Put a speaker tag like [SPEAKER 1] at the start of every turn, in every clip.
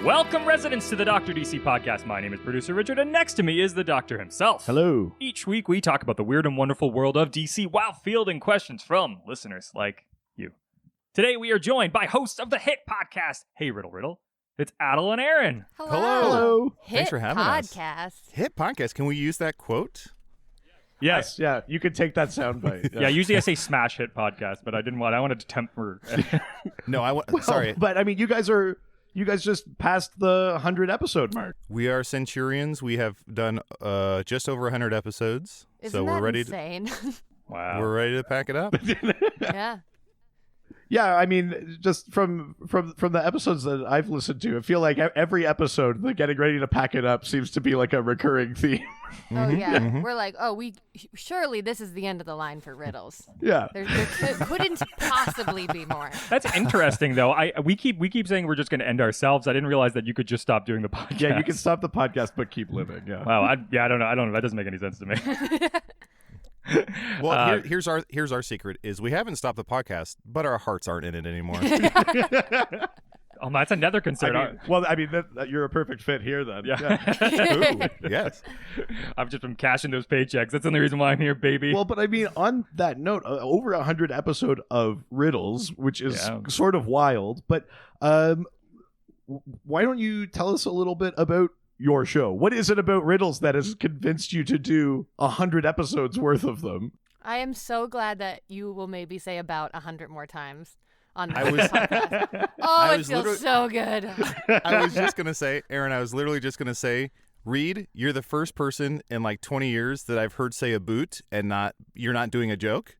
[SPEAKER 1] Welcome, residents, to the Dr. DC podcast. My name is producer Richard, and next to me is the Doctor himself.
[SPEAKER 2] Hello.
[SPEAKER 1] Each week, we talk about the weird and wonderful world of DC while fielding questions from listeners like you. Today, we are joined by hosts of the hit podcast, Hey Riddle Riddle. It's Adal and Erin.
[SPEAKER 3] Hello.
[SPEAKER 4] Thanks for having us.
[SPEAKER 3] Podcast.
[SPEAKER 4] Hit podcast. Can we use that quote?
[SPEAKER 2] Yes, yeah. You could take that soundbite.
[SPEAKER 1] Yeah, usually I say smash hit podcast, but I wanted to temper.
[SPEAKER 4] No, sorry.
[SPEAKER 2] But I mean, you guys just passed the 100 episode mark.
[SPEAKER 4] We are Centurions. We have done just over 100 episodes.
[SPEAKER 3] Isn't
[SPEAKER 4] so we're
[SPEAKER 3] that
[SPEAKER 4] ready
[SPEAKER 3] insane?
[SPEAKER 1] Wow.
[SPEAKER 4] We're ready to pack it up.
[SPEAKER 3] Yeah.
[SPEAKER 2] Yeah, I mean, just from the episodes that I've listened to, I feel like every episode, the getting ready to pack it up seems to be like a recurring theme.
[SPEAKER 3] Oh yeah. We're like, surely this is the end of the line for riddles.
[SPEAKER 2] Yeah.
[SPEAKER 3] There couldn't possibly be more.
[SPEAKER 1] That's interesting, though. We keep saying we're just going to end ourselves. I didn't realize that you could just stop doing the podcast.
[SPEAKER 2] Yeah, you can stop the podcast, but keep living. Yeah.
[SPEAKER 1] Wow. I don't know. That doesn't make any sense to me.
[SPEAKER 4] Well, here's our secret: is we haven't stopped the podcast, but our hearts aren't in it anymore.
[SPEAKER 1] Oh, that's another concern.
[SPEAKER 2] You're a perfect fit here then.
[SPEAKER 1] Yeah.
[SPEAKER 4] Ooh, yes.
[SPEAKER 1] I've just been cashing those paychecks. That's the only reason why I'm here, baby.
[SPEAKER 2] Well, but I mean, on that note, over 100 episode of riddles, which is sort of wild. But why don't you tell us a little bit about your show? What is it about riddles that has convinced you to do 100 episodes worth of them?
[SPEAKER 3] I am so glad that you will maybe say about 100 more times on this
[SPEAKER 4] I was-
[SPEAKER 3] podcast. Oh, it feels so good.
[SPEAKER 4] I was just gonna say, Erin. I was literally just gonna say, Reed, you're the first person in like 20 years that I've heard say a boot and you're not doing a joke.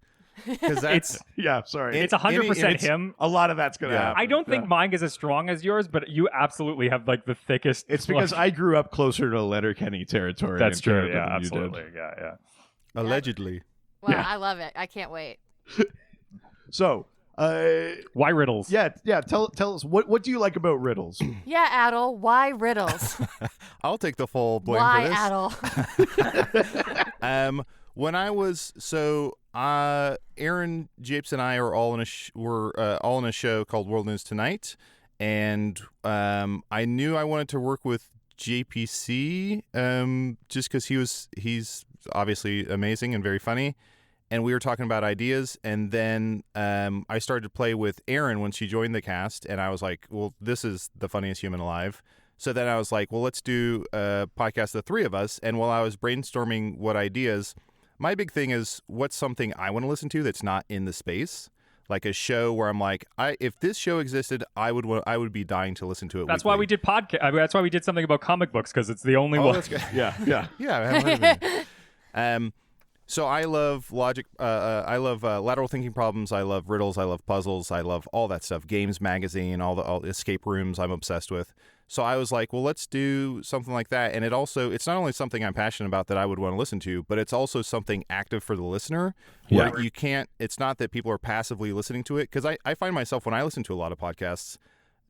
[SPEAKER 4] Because that's
[SPEAKER 2] sorry.
[SPEAKER 1] It's 100% him.
[SPEAKER 2] A lot of that's going to happen.
[SPEAKER 1] I don't think mine is as strong as yours, but you absolutely have like the thickest.
[SPEAKER 2] It's because I grew up closer to Letterkenny territory.
[SPEAKER 1] That's
[SPEAKER 2] in
[SPEAKER 1] true.
[SPEAKER 2] Canada
[SPEAKER 1] Yeah,
[SPEAKER 2] than you
[SPEAKER 1] absolutely.
[SPEAKER 2] did.
[SPEAKER 1] Yeah.
[SPEAKER 4] allegedly.
[SPEAKER 3] Well,
[SPEAKER 2] Yeah.
[SPEAKER 3] I love it. I can't wait.
[SPEAKER 2] So,
[SPEAKER 1] Why riddles?
[SPEAKER 2] yeah. Tell us what do you like about riddles?
[SPEAKER 3] Yeah, Adal. Why riddles?
[SPEAKER 4] I'll take the full blame
[SPEAKER 3] Why
[SPEAKER 4] for this.
[SPEAKER 3] Adal?
[SPEAKER 4] When I was Aaron, Japes, and I are all in all in a show called World News Tonight, and I knew I wanted to work with JPC just because he's obviously amazing and very funny, and we were talking about ideas, and then I started to play with Erin when she joined the cast, and I was like, well, this is the funniest human alive. So then I was like, well, let's do a podcast, the three of us, and while I was brainstorming what ideas, my big thing is what's something I want to listen to that's not in the space, like a show where I'm like, if this show existed, I would be dying to listen to it.
[SPEAKER 1] That's why we did podcast. That's why we did something about comic books, because it's the only one.
[SPEAKER 4] That's good.
[SPEAKER 2] Yeah.
[SPEAKER 4] I haven't heard of it. So I love logic. I love lateral thinking problems. I love riddles. I love puzzles. I love all that stuff. Games magazine, all the escape rooms. I'm obsessed with. So I was like, well, let's do something like that. And it's not only something I'm passionate about that I would want to listen to, but it's also something active for the listener. Where you can't. It's not that people are passively listening to it, because I find myself when I listen to a lot of podcasts,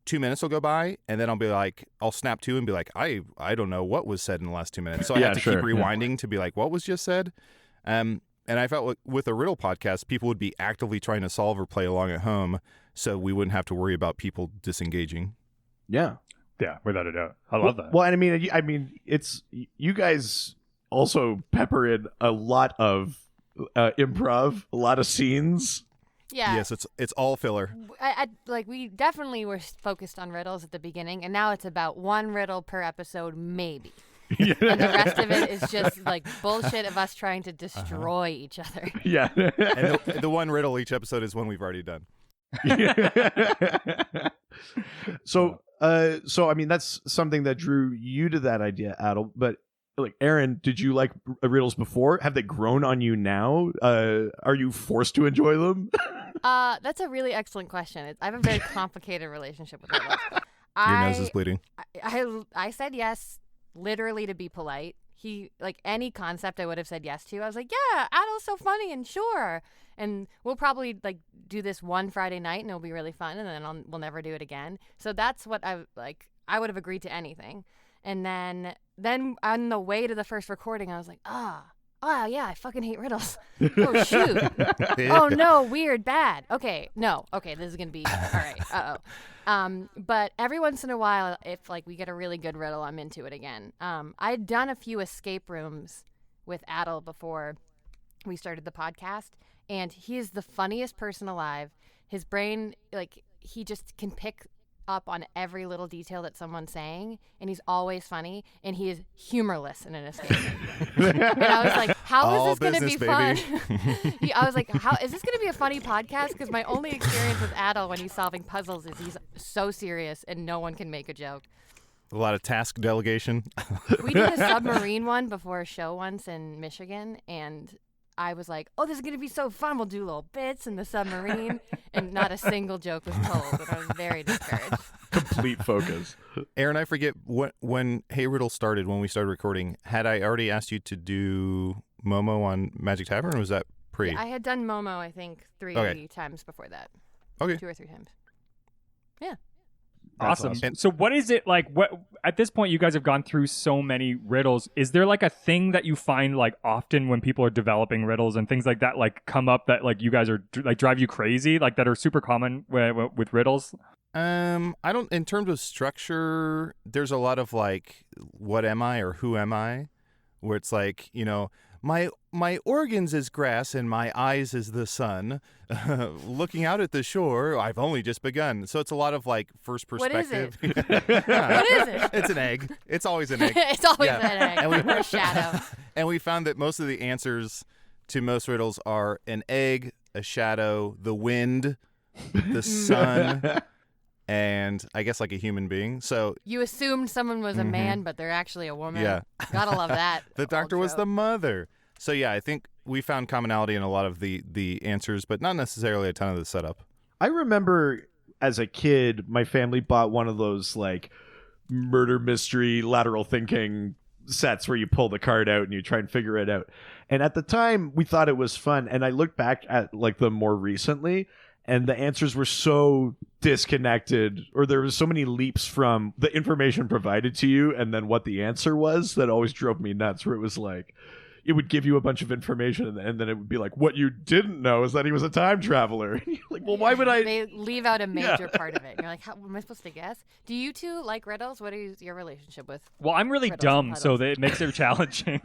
[SPEAKER 4] 2 minutes will go by, and then I'll be like, I'll snap to and be like, I don't know what was said in the last 2 minutes. So I have to keep rewinding to be like, what was just said? And I felt with a riddle podcast, people would be actively trying to solve or play along at home, so we wouldn't have to worry about people disengaging.
[SPEAKER 2] Yeah.
[SPEAKER 1] Yeah, without a doubt. I love that.
[SPEAKER 2] Well, and I mean, it's you guys also pepper in a lot of improv, a lot of scenes.
[SPEAKER 3] Yeah.
[SPEAKER 4] Yes, it's all filler.
[SPEAKER 3] We definitely were focused on riddles at the beginning, and now it's about one riddle per episode, maybe. And the rest of it is just like bullshit of us trying to destroy each other.
[SPEAKER 2] Yeah.
[SPEAKER 4] And the one riddle each episode is one we've already done.
[SPEAKER 2] So I mean, that's something that drew you to that idea, Adal. But like, Erin, did you like riddles before? Have they grown on you now? Are you forced to enjoy them?
[SPEAKER 3] That's a really excellent question. I have a very complicated relationship with riddles.
[SPEAKER 4] Your nose is bleeding.
[SPEAKER 3] I said yes, literally to be polite. Any concept I would have said yes to, I was like, yeah, Adal's so funny and sure. And we'll probably do this one Friday night and it'll be really fun, and then we'll never do it again. So that's what I would have agreed to anything. And then on the way to the first recording, I was like, Oh, yeah, I fucking hate riddles. Oh, shoot. Oh, no, weird, bad. Okay, no. Okay, this is going to be, all right, uh-oh. But every once in a while, if, like, we get a really good riddle, I'm into it again. I'd done a few escape rooms with Adal before we started the podcast, and he is the funniest person alive. His brain, like, he just can pick up on every little detail that someone's saying, and he's always funny, and he is humorless in an escape room. And I was like, how is this going to be fun? I was like, how is this going to be a funny podcast? Because my only experience with Adal when he's solving puzzles is he's so serious and no one can make a joke.
[SPEAKER 4] A lot of task delegation.
[SPEAKER 3] We did a submarine one before a show once in Michigan, and I was like, oh, this is going to be so fun. We'll do little bits in the submarine. And not a single joke was told. And I was very discouraged.
[SPEAKER 2] Complete focus.
[SPEAKER 4] Erin, I forget when Hey Riddle started, when we started recording, had I already asked you to do Momo on Magic Tavern, or was that pre?
[SPEAKER 3] Yeah, I had done Momo, I think, 3 times before that.
[SPEAKER 4] Okay.
[SPEAKER 3] 2 or 3 times. Yeah.
[SPEAKER 1] Awesome. So what is it like? What at this point you guys have gone through so many riddles. Is there like a thing that you find like often when people are developing riddles and things like that like come up that like you guys are like drive you crazy like that are super common with riddles?
[SPEAKER 4] I don't. In terms of structure, there's a lot of like, what am I or who am I, where it's like, you know, my organs is grass and my eyes is the sun. Looking out at the shore, I've only just begun. So it's a lot of like first perspective.
[SPEAKER 3] What is it? What is it?
[SPEAKER 4] It's an egg. It's always an egg.
[SPEAKER 3] It's always an egg. Or a shadow.
[SPEAKER 4] And we found that most of the answers to most riddles are an egg, a shadow, the wind, the sun, and I guess like a human being. So
[SPEAKER 3] you assumed someone was a man, but they're actually a woman.
[SPEAKER 4] Yeah.
[SPEAKER 3] Gotta love that.
[SPEAKER 4] The doctor was the mother. So yeah, I think we found commonality in a lot of the answers, but not necessarily a ton of the setup.
[SPEAKER 2] I remember as a kid, my family bought one of those like murder mystery lateral thinking sets where you pull the card out and you try and figure it out. And at the time, we thought it was fun. And I look back at like them more recently, and the answers were so disconnected, or there was so many leaps from the information provided to you and then what the answer was that always drove me nuts, where it was like, it would give you a bunch of information and then it would be like, what you didn't know is that he was a time traveler. And you're like, well, why would I?
[SPEAKER 3] They leave out a major part of it. And you're like, how am I supposed to guess? Do you two like riddles? What is your relationship with?
[SPEAKER 1] Well, I'm really dumb, so that it makes it challenging.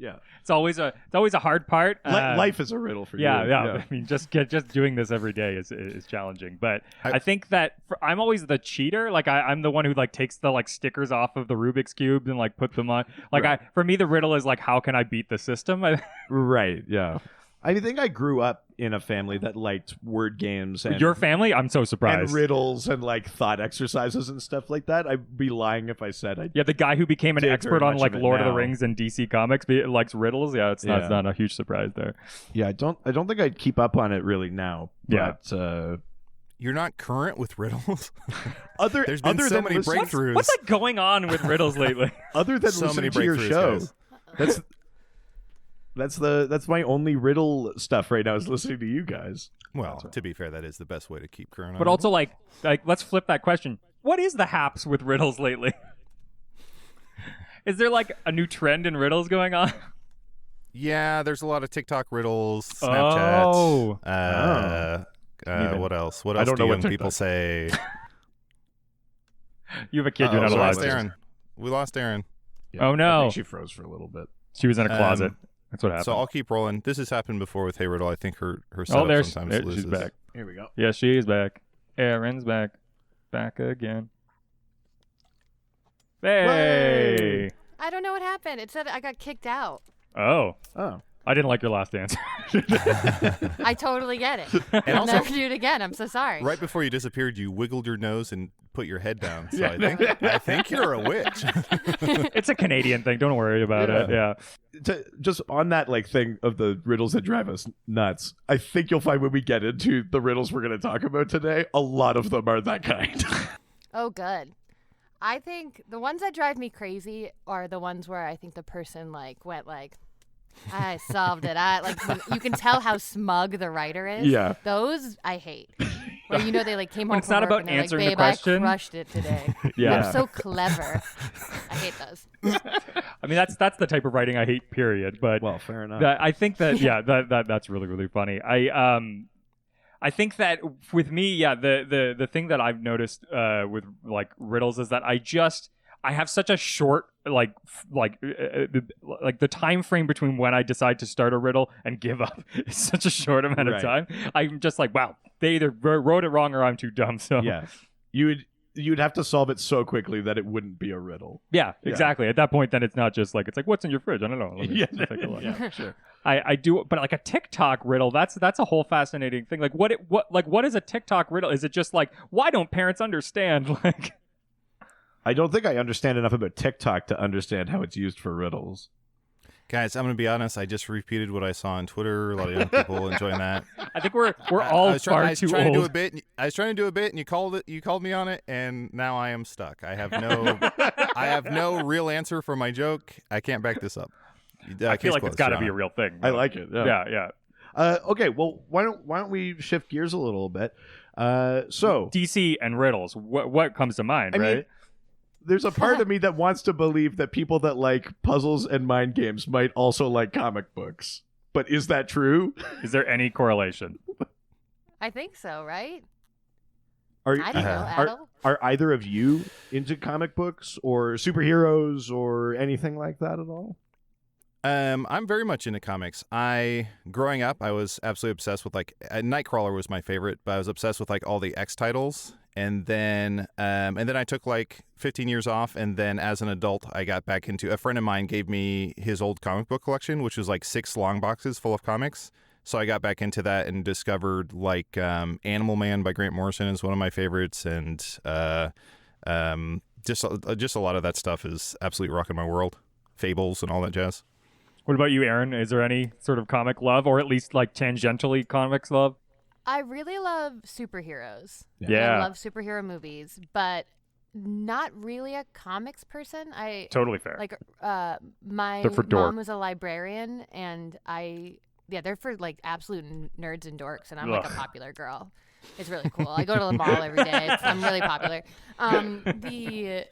[SPEAKER 2] Yeah,
[SPEAKER 1] it's always a hard part.
[SPEAKER 2] Life is a riddle for you.
[SPEAKER 1] Yeah. I mean, just doing this every day is challenging. But I think that I'm always the cheater. Like I'm the one who like takes the like stickers off of the Rubik's cubes and like put them on. Like
[SPEAKER 2] right.
[SPEAKER 1] for me, the riddle is like, how can I beat the system?
[SPEAKER 2] Right. Yeah. I think I grew up in a family that liked word games. And
[SPEAKER 1] your family? I'm so surprised.
[SPEAKER 2] And riddles and like thought exercises and stuff like that. I'd be lying if I said I.
[SPEAKER 1] Yeah, the guy who became an expert on like Lord of the Rings and DC Comics likes riddles. Yeah, it's not a huge surprise there.
[SPEAKER 2] Yeah, I don't think I'd keep up on it really now. But,
[SPEAKER 4] you're not current with riddles.
[SPEAKER 2] There's been
[SPEAKER 4] so many breakthroughs.
[SPEAKER 1] What's like going on with riddles lately?
[SPEAKER 2] Other than
[SPEAKER 4] so
[SPEAKER 2] listening to your show, that's my only riddle stuff right now is listening to you guys.
[SPEAKER 4] Well, to be fair, that is the best way to keep current.
[SPEAKER 1] But also, like let's flip that question. What is the haps with riddles lately? Is there like a new trend in riddles going on?
[SPEAKER 4] Yeah, there's a lot of TikTok riddles, Snapchat. What else? What else do young people say?
[SPEAKER 1] You have a kid. You're not allowed.
[SPEAKER 4] We lost Erin.
[SPEAKER 2] Yeah,
[SPEAKER 1] oh no!
[SPEAKER 2] I think she froze for a little bit.
[SPEAKER 1] She was in a closet. That's what happened.
[SPEAKER 4] So I'll keep rolling. This has happened before with Hey Riddle. I think her setup sometimes loses.
[SPEAKER 1] She's back.
[SPEAKER 2] Here we go.
[SPEAKER 1] Yeah, she's back. Erin's back. Back again. Hey!
[SPEAKER 3] I don't know what happened. It said I got kicked out.
[SPEAKER 1] Oh. I didn't like your last answer.
[SPEAKER 3] I totally get it.
[SPEAKER 4] And
[SPEAKER 3] I'll never do it again. I'm so sorry.
[SPEAKER 4] Right before you disappeared, you wiggled your nose and put your head down. So I think you're a witch.
[SPEAKER 1] It's a Canadian thing. Don't worry about it. Yeah.
[SPEAKER 2] Just on that like thing of the riddles that drive us nuts, I think you'll find when we get into the riddles we're going to talk about today, a lot of them are that kind.
[SPEAKER 3] Oh, good. I think the ones that drive me crazy are the ones where I think the person like went like, I solved it. When you can tell how smug the writer is.
[SPEAKER 2] Yeah.
[SPEAKER 3] Those I hate. Where they like came home
[SPEAKER 1] it's
[SPEAKER 3] from
[SPEAKER 1] not
[SPEAKER 3] work
[SPEAKER 1] about
[SPEAKER 3] and they're
[SPEAKER 1] answering
[SPEAKER 3] like,
[SPEAKER 1] the
[SPEAKER 3] babe,
[SPEAKER 1] question.
[SPEAKER 3] I crushed it today.
[SPEAKER 1] Yeah.
[SPEAKER 3] I'm so clever. I hate those.
[SPEAKER 1] I mean, that's the type of writing I hate, period. But
[SPEAKER 2] Well, fair enough.
[SPEAKER 1] I think that that's really, really funny. I think that with me, the thing that I've noticed with like riddles is that I have such a short the time frame between when I decide to start a riddle and give up is such a short amount of time. I'm just like, wow, they either wrote it wrong or I'm too dumb. So
[SPEAKER 2] Yeah, you'd have to solve it so quickly that it wouldn't be a riddle.
[SPEAKER 1] yeah, exactly. At that point, then it's not just like, it's like, what's in your fridge? I don't know. Let me take a look.
[SPEAKER 2] Yeah, sure.
[SPEAKER 1] I do, but like a TikTok riddle, that's a whole fascinating thing. Like what is a TikTok riddle? Is it just like, why don't parents understand? Like,
[SPEAKER 2] I don't think I understand enough about TikTok to understand how it's used for riddles.
[SPEAKER 4] Guys, I'm going to be honest. I just repeated what I saw on Twitter. A lot of young people enjoying that.
[SPEAKER 1] I think we're all far too
[SPEAKER 4] trying
[SPEAKER 1] old.
[SPEAKER 4] To do a bit. I was trying to do a bit, and you called me on it, and now I am stuck. I have no real answer for my joke. I can't back this up.
[SPEAKER 1] I feel like it's got to be a real thing.
[SPEAKER 2] I like it.
[SPEAKER 1] Yeah.
[SPEAKER 2] Okay, well, why don't we shift gears a little bit? So
[SPEAKER 1] DC and riddles. What comes to mind,
[SPEAKER 2] I
[SPEAKER 1] right?
[SPEAKER 2] mean, there's a part of me that wants to believe that people that like puzzles and mind games might also like comic books. But is that true?
[SPEAKER 1] Is there any correlation?
[SPEAKER 3] I think so, right?
[SPEAKER 2] Are,
[SPEAKER 3] I don't know, Adal.
[SPEAKER 2] are either of you into comic books or superheroes or anything like that at all?
[SPEAKER 4] I'm very much into comics. Growing up, I was absolutely obsessed with Nightcrawler was my favorite, but I was obsessed with like all the X titles. And then I took like 15 years off, and then as an adult, I got back into. A friend of mine gave me his old comic book collection, which was like 6 long boxes full of comics. So I got back into that and discovered like Animal Man by Grant Morrison is one of my favorites, and just a lot of that stuff is absolutely rocking my world. Fables and all that jazz.
[SPEAKER 1] What about you, Erin? Is there any sort of comic love, or at least like tangentially comics love?
[SPEAKER 3] I really love superheroes.
[SPEAKER 1] Yeah.
[SPEAKER 3] I love superhero movies, but not really a comics person.
[SPEAKER 1] Totally fair.
[SPEAKER 3] Like my
[SPEAKER 1] They're for
[SPEAKER 3] mom
[SPEAKER 1] dorks.
[SPEAKER 3] was a librarian, and they're for like absolute nerds and dorks, and I'm like a popular girl. It's really cool. I go to the mall every day. I'm really popular. My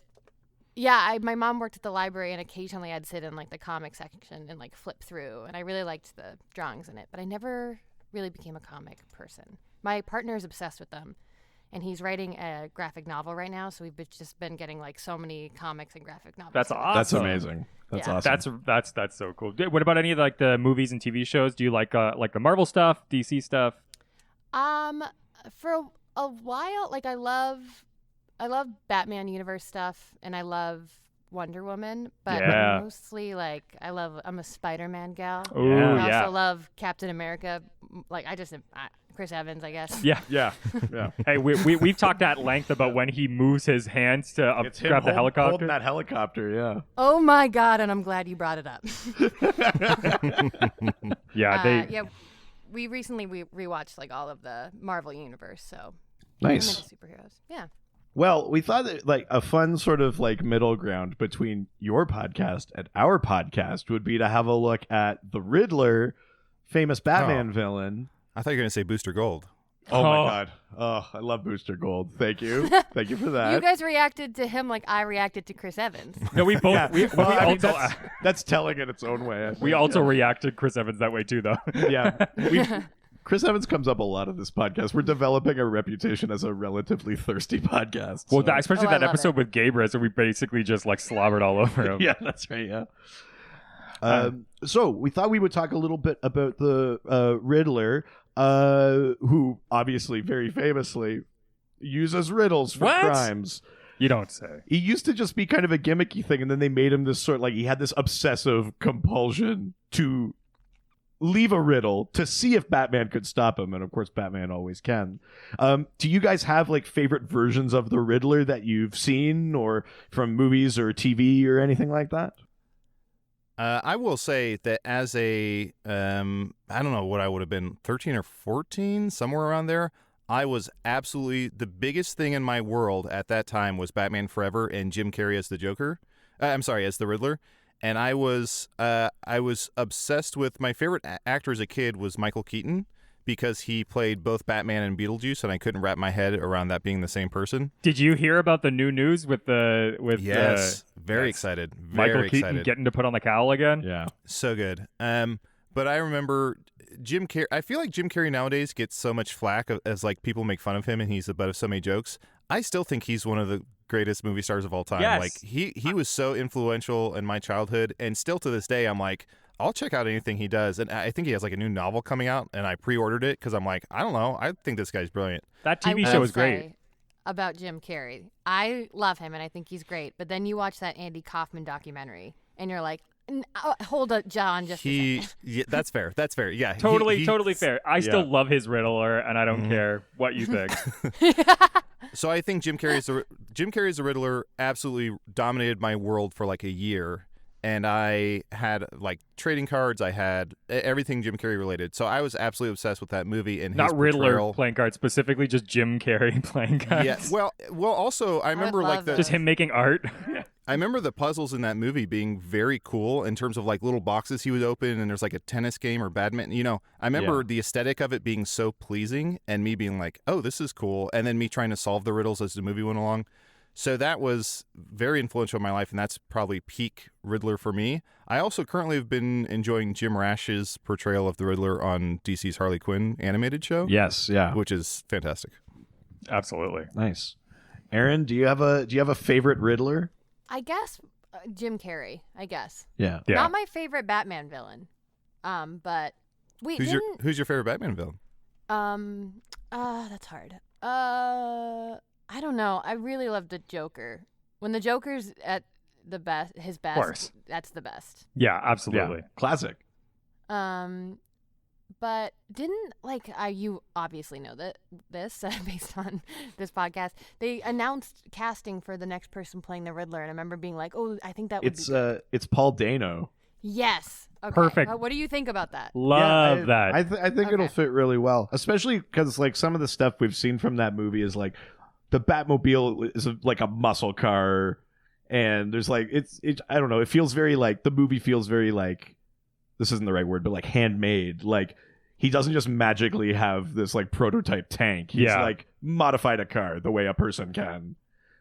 [SPEAKER 3] mom worked at the library, and occasionally I'd sit in like the comic section and like flip through, and I really liked the drawings in it, but I never really became a comic person. My partner is obsessed with them, and he's writing a graphic novel right now, so we've just been getting like so many comics and graphic novels.
[SPEAKER 1] That's awesome.
[SPEAKER 2] That's amazing. That's awesome.
[SPEAKER 1] That's so cool. What about any of like the movies and TV shows? Do you like the Marvel stuff, DC stuff?
[SPEAKER 3] For a while, like I love Batman universe stuff, and I love Wonder Woman, but mostly like I'm a Spider-Man gal.
[SPEAKER 1] Ooh,
[SPEAKER 3] I also love Captain America. Like Chris Evans, I guess.
[SPEAKER 1] Yeah. Hey, we've talked at length about when he moves his hands to grab the helicopter.
[SPEAKER 2] Holding that helicopter, yeah.
[SPEAKER 3] Oh my God, and I'm glad you brought it up. We recently rewatched like all of the Marvel universe, so
[SPEAKER 2] nice.
[SPEAKER 3] I'm into superheroes. Yeah.
[SPEAKER 2] Well, we thought that like a fun sort of like middle ground between your podcast and our podcast would be to have a look at the Riddler, famous Batman villain.
[SPEAKER 4] I thought you were going to say Booster Gold.
[SPEAKER 2] Oh my God. Oh, I love Booster Gold. Thank you. Thank you for that.
[SPEAKER 3] You guys reacted to him like I reacted to Chris Evans.
[SPEAKER 1] No, we both.
[SPEAKER 2] Yeah. That's telling in its own way.
[SPEAKER 1] We also reacted Chris Evans that way too, though.
[SPEAKER 2] Yeah. Chris Evans comes up a lot in this podcast. We're developing a reputation as a relatively thirsty podcast.
[SPEAKER 1] Well, especially that episode with Gabriel, so we basically just like slobbered all over him.
[SPEAKER 2] Yeah, that's right. Yeah. So we thought we would talk a little bit about the Riddler, who obviously very famously uses riddles for crimes.
[SPEAKER 1] You don't say.
[SPEAKER 2] He used to just be kind of a gimmicky thing, and then they made him this sort of like he had this obsessive compulsion to leave a riddle to see if Batman could stop him, and of course Batman always can. Do you guys have like favorite versions of the Riddler that you've seen, or from movies or TV or anything like that?
[SPEAKER 4] I will say that as I don't know what I would have been, 13 or 14, somewhere around there, I was absolutely, the biggest thing in my world at that time was Batman Forever and Jim Carrey as the Joker. As the Riddler. And I was obsessed with, my favorite actor as a kid was Michael Keaton, because he played both Batman and Beetlejuice, and I couldn't wrap my head around that being the same person.
[SPEAKER 1] Did you hear about the new news with
[SPEAKER 4] Yes, very excited. Very
[SPEAKER 1] Michael Keaton
[SPEAKER 4] excited.
[SPEAKER 1] getting to put on the cowl again?
[SPEAKER 2] Yeah.
[SPEAKER 4] So good. But I remember Jim Carrey. I feel like Jim Carrey nowadays gets so much flack as like people make fun of him, and he's the butt of so many jokes. I still think he's one of the greatest movie stars of all time.
[SPEAKER 1] Yes.
[SPEAKER 4] Like he was so influential in my childhood, and still to this day, I'm like, I'll check out anything he does. And I think he has like a new novel coming out, and I pre-ordered it because I'm like, I don't know, I think this guy's brilliant.
[SPEAKER 1] That TV
[SPEAKER 3] I
[SPEAKER 1] show
[SPEAKER 3] will
[SPEAKER 1] is great.
[SPEAKER 3] say about Jim Carrey, I love him and I think he's great. But then you watch that Andy Kaufman documentary, and you're like, hold up, John, just a second.
[SPEAKER 4] Yeah, that's fair. That's fair. Yeah,
[SPEAKER 1] Totally fair. I still
[SPEAKER 2] Yeah.
[SPEAKER 1] love his Riddler, and I don't care what you think.
[SPEAKER 4] So I think Jim Carrey's the Riddler absolutely dominated my world for like a year. And I had like trading cards. I had everything Jim Carrey related. So I was absolutely obsessed with that movie and his
[SPEAKER 1] Not Riddler
[SPEAKER 4] portrayal.
[SPEAKER 1] playing cards, specifically just Jim Carrey playing cards.
[SPEAKER 4] Yeah. Well. Also, I remember
[SPEAKER 3] love
[SPEAKER 4] like the
[SPEAKER 3] that.
[SPEAKER 1] Just him making art.
[SPEAKER 4] I remember the puzzles in that movie being very cool in terms of like little boxes he would open, and there's like a tennis game or badminton. You know, I remember the aesthetic of it being so pleasing, and me being like, "Oh, this is cool," and then me trying to solve the riddles as the movie went along. So that was very influential in my life, and that's probably peak Riddler for me. I also currently have been enjoying Jim Rash's portrayal of the Riddler on DC's Harley Quinn animated show.
[SPEAKER 2] Yes. Yeah.
[SPEAKER 4] Which is fantastic.
[SPEAKER 1] Absolutely.
[SPEAKER 2] Nice. Aaron, do you have a favorite Riddler?
[SPEAKER 3] I guess Jim Carrey. I guess
[SPEAKER 2] Yeah.
[SPEAKER 1] Yeah.
[SPEAKER 3] not my favorite Batman villain. But wait,
[SPEAKER 4] Who's your favorite Batman villain?
[SPEAKER 3] that's hard. I don't know. I really love the Joker. When the Joker's at the best, his best,
[SPEAKER 1] course.
[SPEAKER 3] that's the best.
[SPEAKER 1] Yeah, absolutely.
[SPEAKER 2] Classic.
[SPEAKER 3] But didn't you obviously know that this based on this podcast, they announced casting for the next person playing the Riddler, and I remember being like, "Oh, I think that would be
[SPEAKER 2] It's Paul Dano.
[SPEAKER 3] yes, okay.
[SPEAKER 1] Perfect.
[SPEAKER 3] What do you think about that?
[SPEAKER 1] Love
[SPEAKER 2] Yeah,
[SPEAKER 1] that.
[SPEAKER 2] I think it'll
[SPEAKER 3] Okay.
[SPEAKER 2] fit really well, especially because like some of the stuff we've seen from that movie is like the Batmobile is like a muscle car, and there's like it's I don't know. It feels very like the movie feels very like this isn't the right word, but like handmade. Like he doesn't just magically have this like prototype tank. He's
[SPEAKER 1] Yeah.
[SPEAKER 2] like modified a car the way a person can.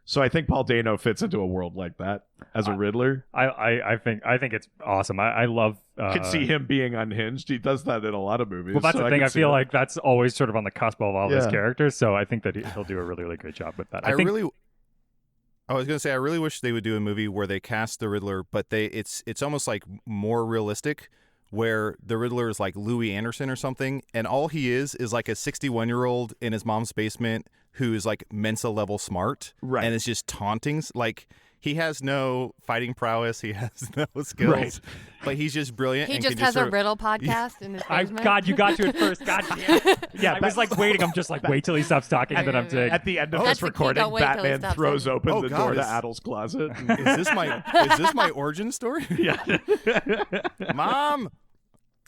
[SPEAKER 2] So I think Paul Dano fits into a world like that as a Riddler.
[SPEAKER 1] I think it's awesome. I love.
[SPEAKER 2] Could see him being unhinged. He does that in a lot of movies.
[SPEAKER 1] Well, that's
[SPEAKER 2] so
[SPEAKER 1] the thing.
[SPEAKER 2] could
[SPEAKER 1] I
[SPEAKER 2] see
[SPEAKER 1] feel
[SPEAKER 2] that.
[SPEAKER 1] like that's always sort of on the cusp of all his
[SPEAKER 2] Yeah.
[SPEAKER 1] characters. So I think that he'll do a really, really good job with that.
[SPEAKER 4] I
[SPEAKER 1] think,
[SPEAKER 4] was gonna say I really wish they would do a movie where they cast the Riddler, but it's almost like more realistic, where the Riddler is like Louis Anderson or something, and all he is like a 61-year-old in his mom's basement who is like Mensa level smart,
[SPEAKER 2] Right.
[SPEAKER 4] and is just taunting. Like he has no fighting prowess, he has no skills,
[SPEAKER 2] Right.
[SPEAKER 4] but he's just brilliant.
[SPEAKER 3] He
[SPEAKER 4] and
[SPEAKER 3] just
[SPEAKER 4] can
[SPEAKER 3] has
[SPEAKER 4] sort
[SPEAKER 3] a
[SPEAKER 4] of-
[SPEAKER 3] riddle podcast in his basement.
[SPEAKER 1] God, you got to it first. God damn it.
[SPEAKER 2] Yeah,
[SPEAKER 1] I was like waiting. I'm just like, wait till he stops talking, and then I'm saying,
[SPEAKER 2] At the end of
[SPEAKER 3] That's
[SPEAKER 2] this
[SPEAKER 3] the key,
[SPEAKER 2] recording,
[SPEAKER 3] don't wait till he
[SPEAKER 2] Batman
[SPEAKER 3] stops
[SPEAKER 2] throws
[SPEAKER 3] saying-
[SPEAKER 2] open
[SPEAKER 4] Oh,
[SPEAKER 2] the
[SPEAKER 4] God,
[SPEAKER 2] door to
[SPEAKER 4] is-
[SPEAKER 2] Adal's closet.
[SPEAKER 4] is this my origin story?
[SPEAKER 2] Yeah.
[SPEAKER 4] Mom.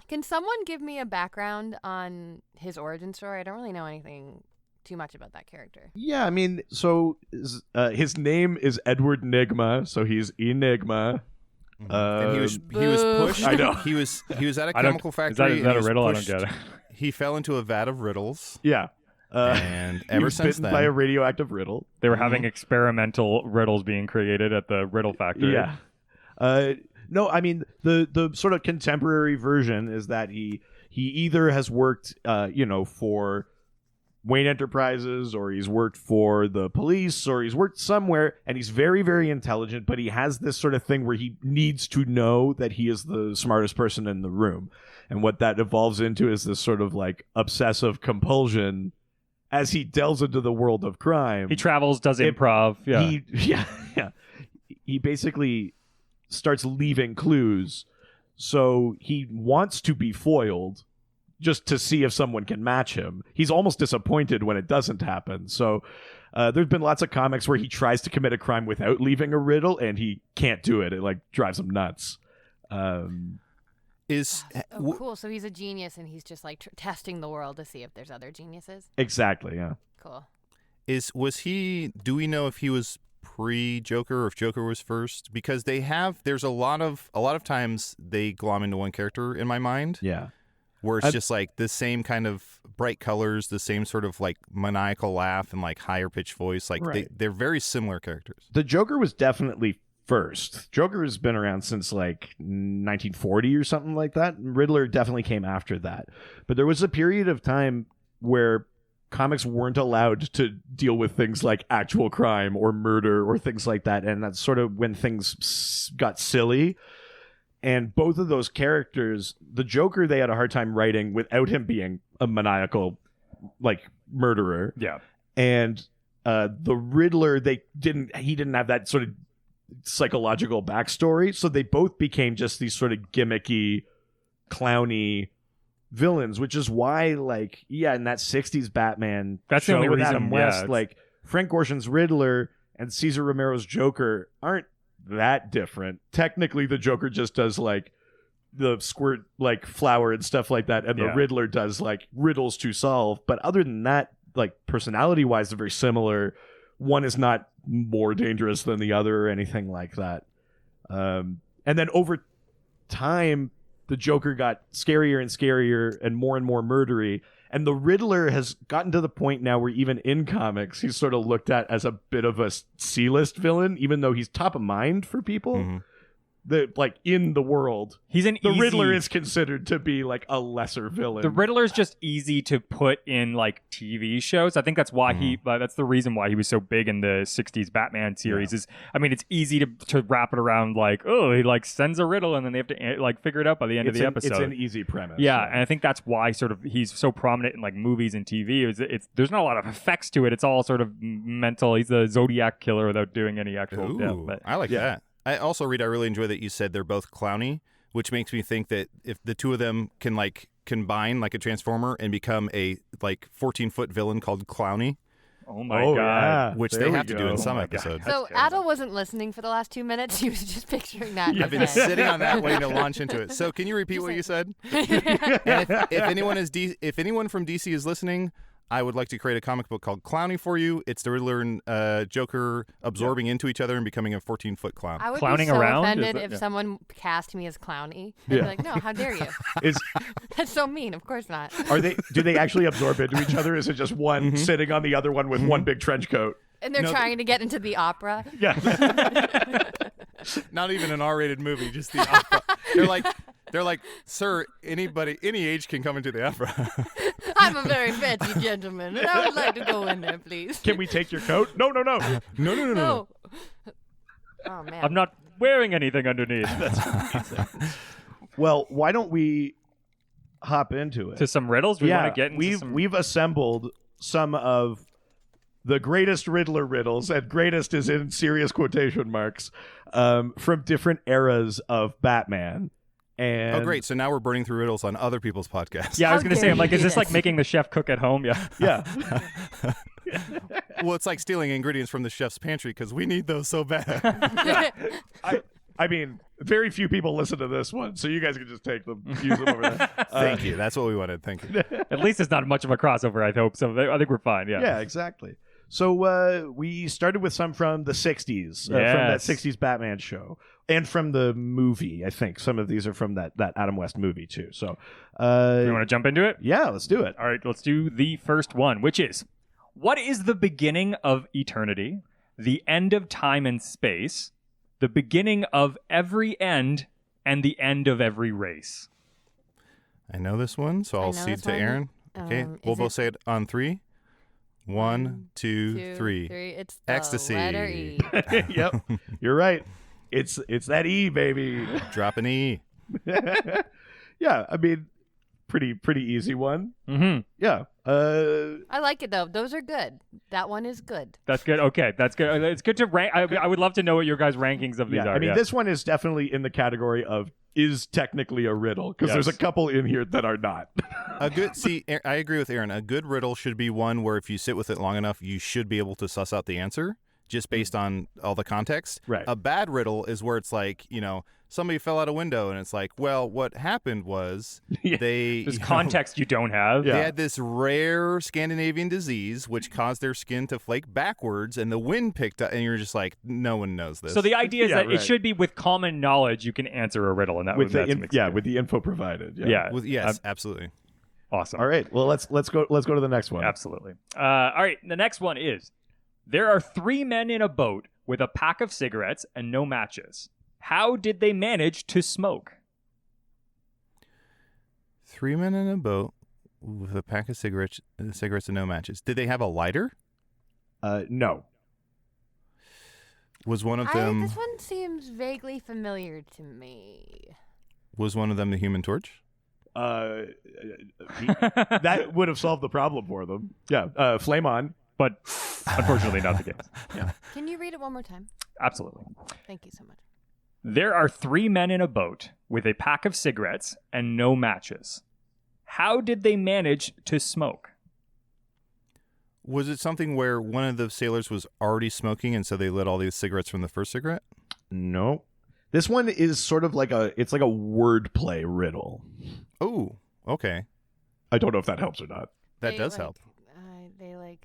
[SPEAKER 3] Can someone give me a background on his origin story? I don't really know anything too much about that character.
[SPEAKER 2] Yeah, I mean, so his name is Edward Nigma, so he's Enigma.
[SPEAKER 4] And he was
[SPEAKER 3] Boo.
[SPEAKER 4] pushed.
[SPEAKER 2] I know.
[SPEAKER 4] He was at a
[SPEAKER 1] I don't-
[SPEAKER 4] chemical
[SPEAKER 1] is
[SPEAKER 4] factory.
[SPEAKER 1] that
[SPEAKER 4] and
[SPEAKER 1] a
[SPEAKER 4] he was
[SPEAKER 1] riddle? I don't
[SPEAKER 4] pushed-
[SPEAKER 1] get it.
[SPEAKER 4] He fell into a vat of riddles,
[SPEAKER 2] Yeah.
[SPEAKER 4] and
[SPEAKER 2] He
[SPEAKER 4] ever
[SPEAKER 2] was
[SPEAKER 4] since
[SPEAKER 2] bitten
[SPEAKER 4] then,
[SPEAKER 2] by a radioactive riddle.
[SPEAKER 1] They were having experimental riddles being created at the Riddle Factory.
[SPEAKER 2] Yeah. No, I mean the sort of contemporary version is that he either has worked for Wayne Enterprises, or he's worked for the police, or he's worked somewhere, and he's very, very intelligent, but he has this sort of thing where he needs to know that he is the smartest person in the room. And what that evolves into is this sort of like obsessive compulsion as he delves into the world of crime.
[SPEAKER 1] He travels, does improv. Yeah.
[SPEAKER 2] He basically starts leaving clues. So he wants to be foiled just to see if someone can match him. He's almost disappointed when it doesn't happen. So there's been lots of comics where he tries to commit a crime without leaving a riddle, and he can't do it. It like drives him nuts.
[SPEAKER 3] Oh, cool. So he's a genius, and he's just like testing the world to see if there's other geniuses.
[SPEAKER 2] Exactly, yeah.
[SPEAKER 3] Cool.
[SPEAKER 4] do we know if he was pre-Joker or if Joker was first? Because there's a lot of times they glom into one character in my mind.
[SPEAKER 2] Yeah.
[SPEAKER 4] where it's just like the same kind of bright colors, the same sort of like maniacal laugh and like higher pitched voice. Like they're very similar characters.
[SPEAKER 2] The Joker was definitely first. Joker has been around since like 1940 or something like that. Riddler definitely came after that. But there was a period of time where comics weren't allowed to deal with things like actual crime or murder or things like that. And that's sort of when things got silly. And both of those characters, the Joker, they had a hard time writing without him being a maniacal, like, murderer.
[SPEAKER 1] Yeah.
[SPEAKER 2] And the Riddler, he didn't have that sort of psychological backstory. So they both became just these sort of gimmicky, clowny villains, which is why, like, in that 60s Batman
[SPEAKER 1] that's the only
[SPEAKER 2] with
[SPEAKER 1] reason,
[SPEAKER 2] Adam West, like, Frank Gorshin's Riddler and Cesar Romero's Joker aren't that different. Technically, the Joker just does, like, the squirt, like, flower and stuff like that, and the Riddler does, like, riddles to solve. But other than that, like, personality-wise, they're very similar. One is not more dangerous than the other or anything like that. And then over time, the Joker got scarier and scarier and more murdery. And the Riddler has gotten to the point now where even in comics, he's sort of looked at as a bit of a C-list villain, even though he's top of mind for people. Mm-hmm. Like, in the world, Riddler is considered to be like a lesser villain.
[SPEAKER 1] The Riddler is just easy to put in like TV shows. I think that's why that's the reason why he was so big in the 60s Batman series. Is, I mean, it's easy to wrap it around like, oh, he like sends a riddle and then they have to like figure it out by the end of the episode.
[SPEAKER 2] It's an easy premise.
[SPEAKER 1] Yeah, and I think that's why sort of he's so prominent in like movies and TV. There's not a lot of effects to it. It's all sort of mental. He's a Zodiac killer without doing any actual death. But
[SPEAKER 4] I like that. I also, Reed, I really enjoy that you said they're both clowny, which makes me think that if the two of them can like combine like a Transformer and become a like 14-foot villain called Clowny.
[SPEAKER 1] Oh my God.
[SPEAKER 2] Yeah.
[SPEAKER 4] Which they have to do in some episodes.
[SPEAKER 3] So Adal wasn't listening for the last 2 minutes. He was just picturing that.
[SPEAKER 4] I've been sitting on that waiting to launch into it. So can you repeat what you said? And if anyone from DC is listening, I would like to create a comic book called Clowny for you. It's the Riddler and Joker absorbing into each other and becoming a 14-foot clown.
[SPEAKER 3] I would
[SPEAKER 1] Clowning
[SPEAKER 3] be so
[SPEAKER 1] around?
[SPEAKER 3] offended if someone cast me as Clowny. I'd be like, no, how dare you? That's so mean. Of course not.
[SPEAKER 2] Do they actually absorb into each other? Is it just one sitting on the other one with one big trench coat?
[SPEAKER 3] And they're trying to get into the opera?
[SPEAKER 2] Yeah.
[SPEAKER 4] Not even an R-rated movie, just the opera. They're like, sir, any age can come into the opera.
[SPEAKER 3] I'm a very fancy gentleman, and I would like to go in there, please.
[SPEAKER 2] Can we take your coat? No.
[SPEAKER 4] No.
[SPEAKER 3] Oh, man.
[SPEAKER 1] I'm not wearing anything underneath.
[SPEAKER 2] That's amazing. Well, why don't we hop into it?
[SPEAKER 1] To some riddles? We want to get into
[SPEAKER 2] we've assembled some of the greatest Riddler riddles, and greatest is in serious quotation marks, from different eras of Batman. And
[SPEAKER 4] oh, great. So now we're burning through riddles on other people's podcasts.
[SPEAKER 1] Yeah, I was going to say, I'm like, is this like making the chef cook at home? Yeah.
[SPEAKER 2] Yeah.
[SPEAKER 4] Well, it's like stealing ingredients from the chef's pantry because we need those so bad.
[SPEAKER 2] I mean, very few people listen to this one, so you guys can just take them, use them over there.
[SPEAKER 4] Thank you. That's what we wanted. Thank you.
[SPEAKER 1] At least it's not much of a crossover, I hope. So I think we're fine. Yeah.
[SPEAKER 2] Yeah, exactly. So we started with some from the 60s, from that 60s Batman show, and from the movie, I think. Some of these are from that Adam West movie, too. So,
[SPEAKER 1] you want to jump into it?
[SPEAKER 2] Yeah, let's do it.
[SPEAKER 1] All right, let's do the first one, which is, what is the beginning of eternity, the end of time and space, the beginning of every end, and the end of every race?
[SPEAKER 4] I know this one, so I'll cede to Erin. Okay, we'll both say it on 3. 1, 2, 3.
[SPEAKER 3] It's the
[SPEAKER 4] Ecstasy.
[SPEAKER 3] letter E.
[SPEAKER 2] Yep, you're right. It's that E, baby.
[SPEAKER 4] Drop an E.
[SPEAKER 2] Yeah, I mean, pretty easy one.
[SPEAKER 1] Mm-hmm.
[SPEAKER 2] Yeah.
[SPEAKER 3] I like it, though. Those are good. That one is good.
[SPEAKER 1] That's good. Okay, that's good. It's good to rank. I would love to know what your guys' rankings of these are.
[SPEAKER 2] I mean, this one is definitely in the category of is technically a riddle, because there's a couple in here that are not.
[SPEAKER 4] I agree with Erin. A good riddle should be one where if you sit with it long enough, you should be able to suss out the answer. just based on all the context.
[SPEAKER 2] Right.
[SPEAKER 4] A bad riddle is where it's like, somebody fell out a window and it's like, well, what happened was they...
[SPEAKER 1] There's context you don't have.
[SPEAKER 2] Yeah.
[SPEAKER 4] They had this rare Scandinavian disease which caused their skin to flake backwards, and the wind picked up, and you're just like, no one knows this.
[SPEAKER 1] So the idea is that
[SPEAKER 2] right.
[SPEAKER 1] it should be with common knowledge you can answer a riddle, and
[SPEAKER 2] with
[SPEAKER 1] that's
[SPEAKER 2] with the info provided.
[SPEAKER 1] Yeah.
[SPEAKER 4] Yes, absolutely.
[SPEAKER 1] Awesome.
[SPEAKER 2] All right. Well, let's go to the next one.
[SPEAKER 1] Absolutely. All right. The next one is: there are 3 men in a boat with a pack of cigarettes and no matches. How did they manage to smoke?
[SPEAKER 4] 3 men in a boat with a pack of cigarettes and no matches. Did they have a lighter?
[SPEAKER 2] No.
[SPEAKER 4] Was one of them?
[SPEAKER 3] This one seems vaguely familiar to me.
[SPEAKER 4] Was one of them the Human Torch?
[SPEAKER 2] That would have solved the problem for them. Yeah. Flame on.
[SPEAKER 1] But unfortunately, not the case.
[SPEAKER 2] Yeah.
[SPEAKER 3] Can you read it one more time?
[SPEAKER 1] Absolutely.
[SPEAKER 3] Thank you so much.
[SPEAKER 1] There are 3 men in a boat with a pack of cigarettes and no matches. How did they manage to smoke?
[SPEAKER 4] Was it something where one of the sailors was already smoking, and so they lit all these cigarettes from the first cigarette?
[SPEAKER 2] No. This one is sort of like a wordplay riddle.
[SPEAKER 4] Oh, okay.
[SPEAKER 2] I don't know if that helps or not.
[SPEAKER 4] That does help.
[SPEAKER 3] They like,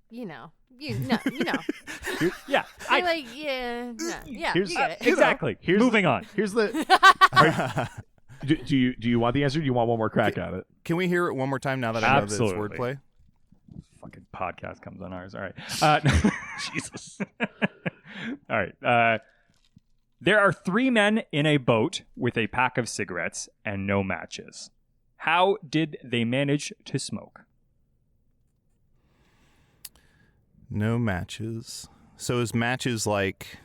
[SPEAKER 1] Yeah.
[SPEAKER 3] yeah.
[SPEAKER 2] Here's-
[SPEAKER 3] You get it.
[SPEAKER 1] Exactly. Moving on.
[SPEAKER 2] Here's the. Do you want the answer? Do you want one more crack at it?
[SPEAKER 4] Can we hear it one more time now that I know that it's
[SPEAKER 1] Absolutely.
[SPEAKER 4] wordplay?
[SPEAKER 1] Fucking podcast comes on ours. All right. Jesus. All right. There are 3 men in a boat with a pack of cigarettes and no matches. How did they manage to smoke?
[SPEAKER 4] No matches. So is matches like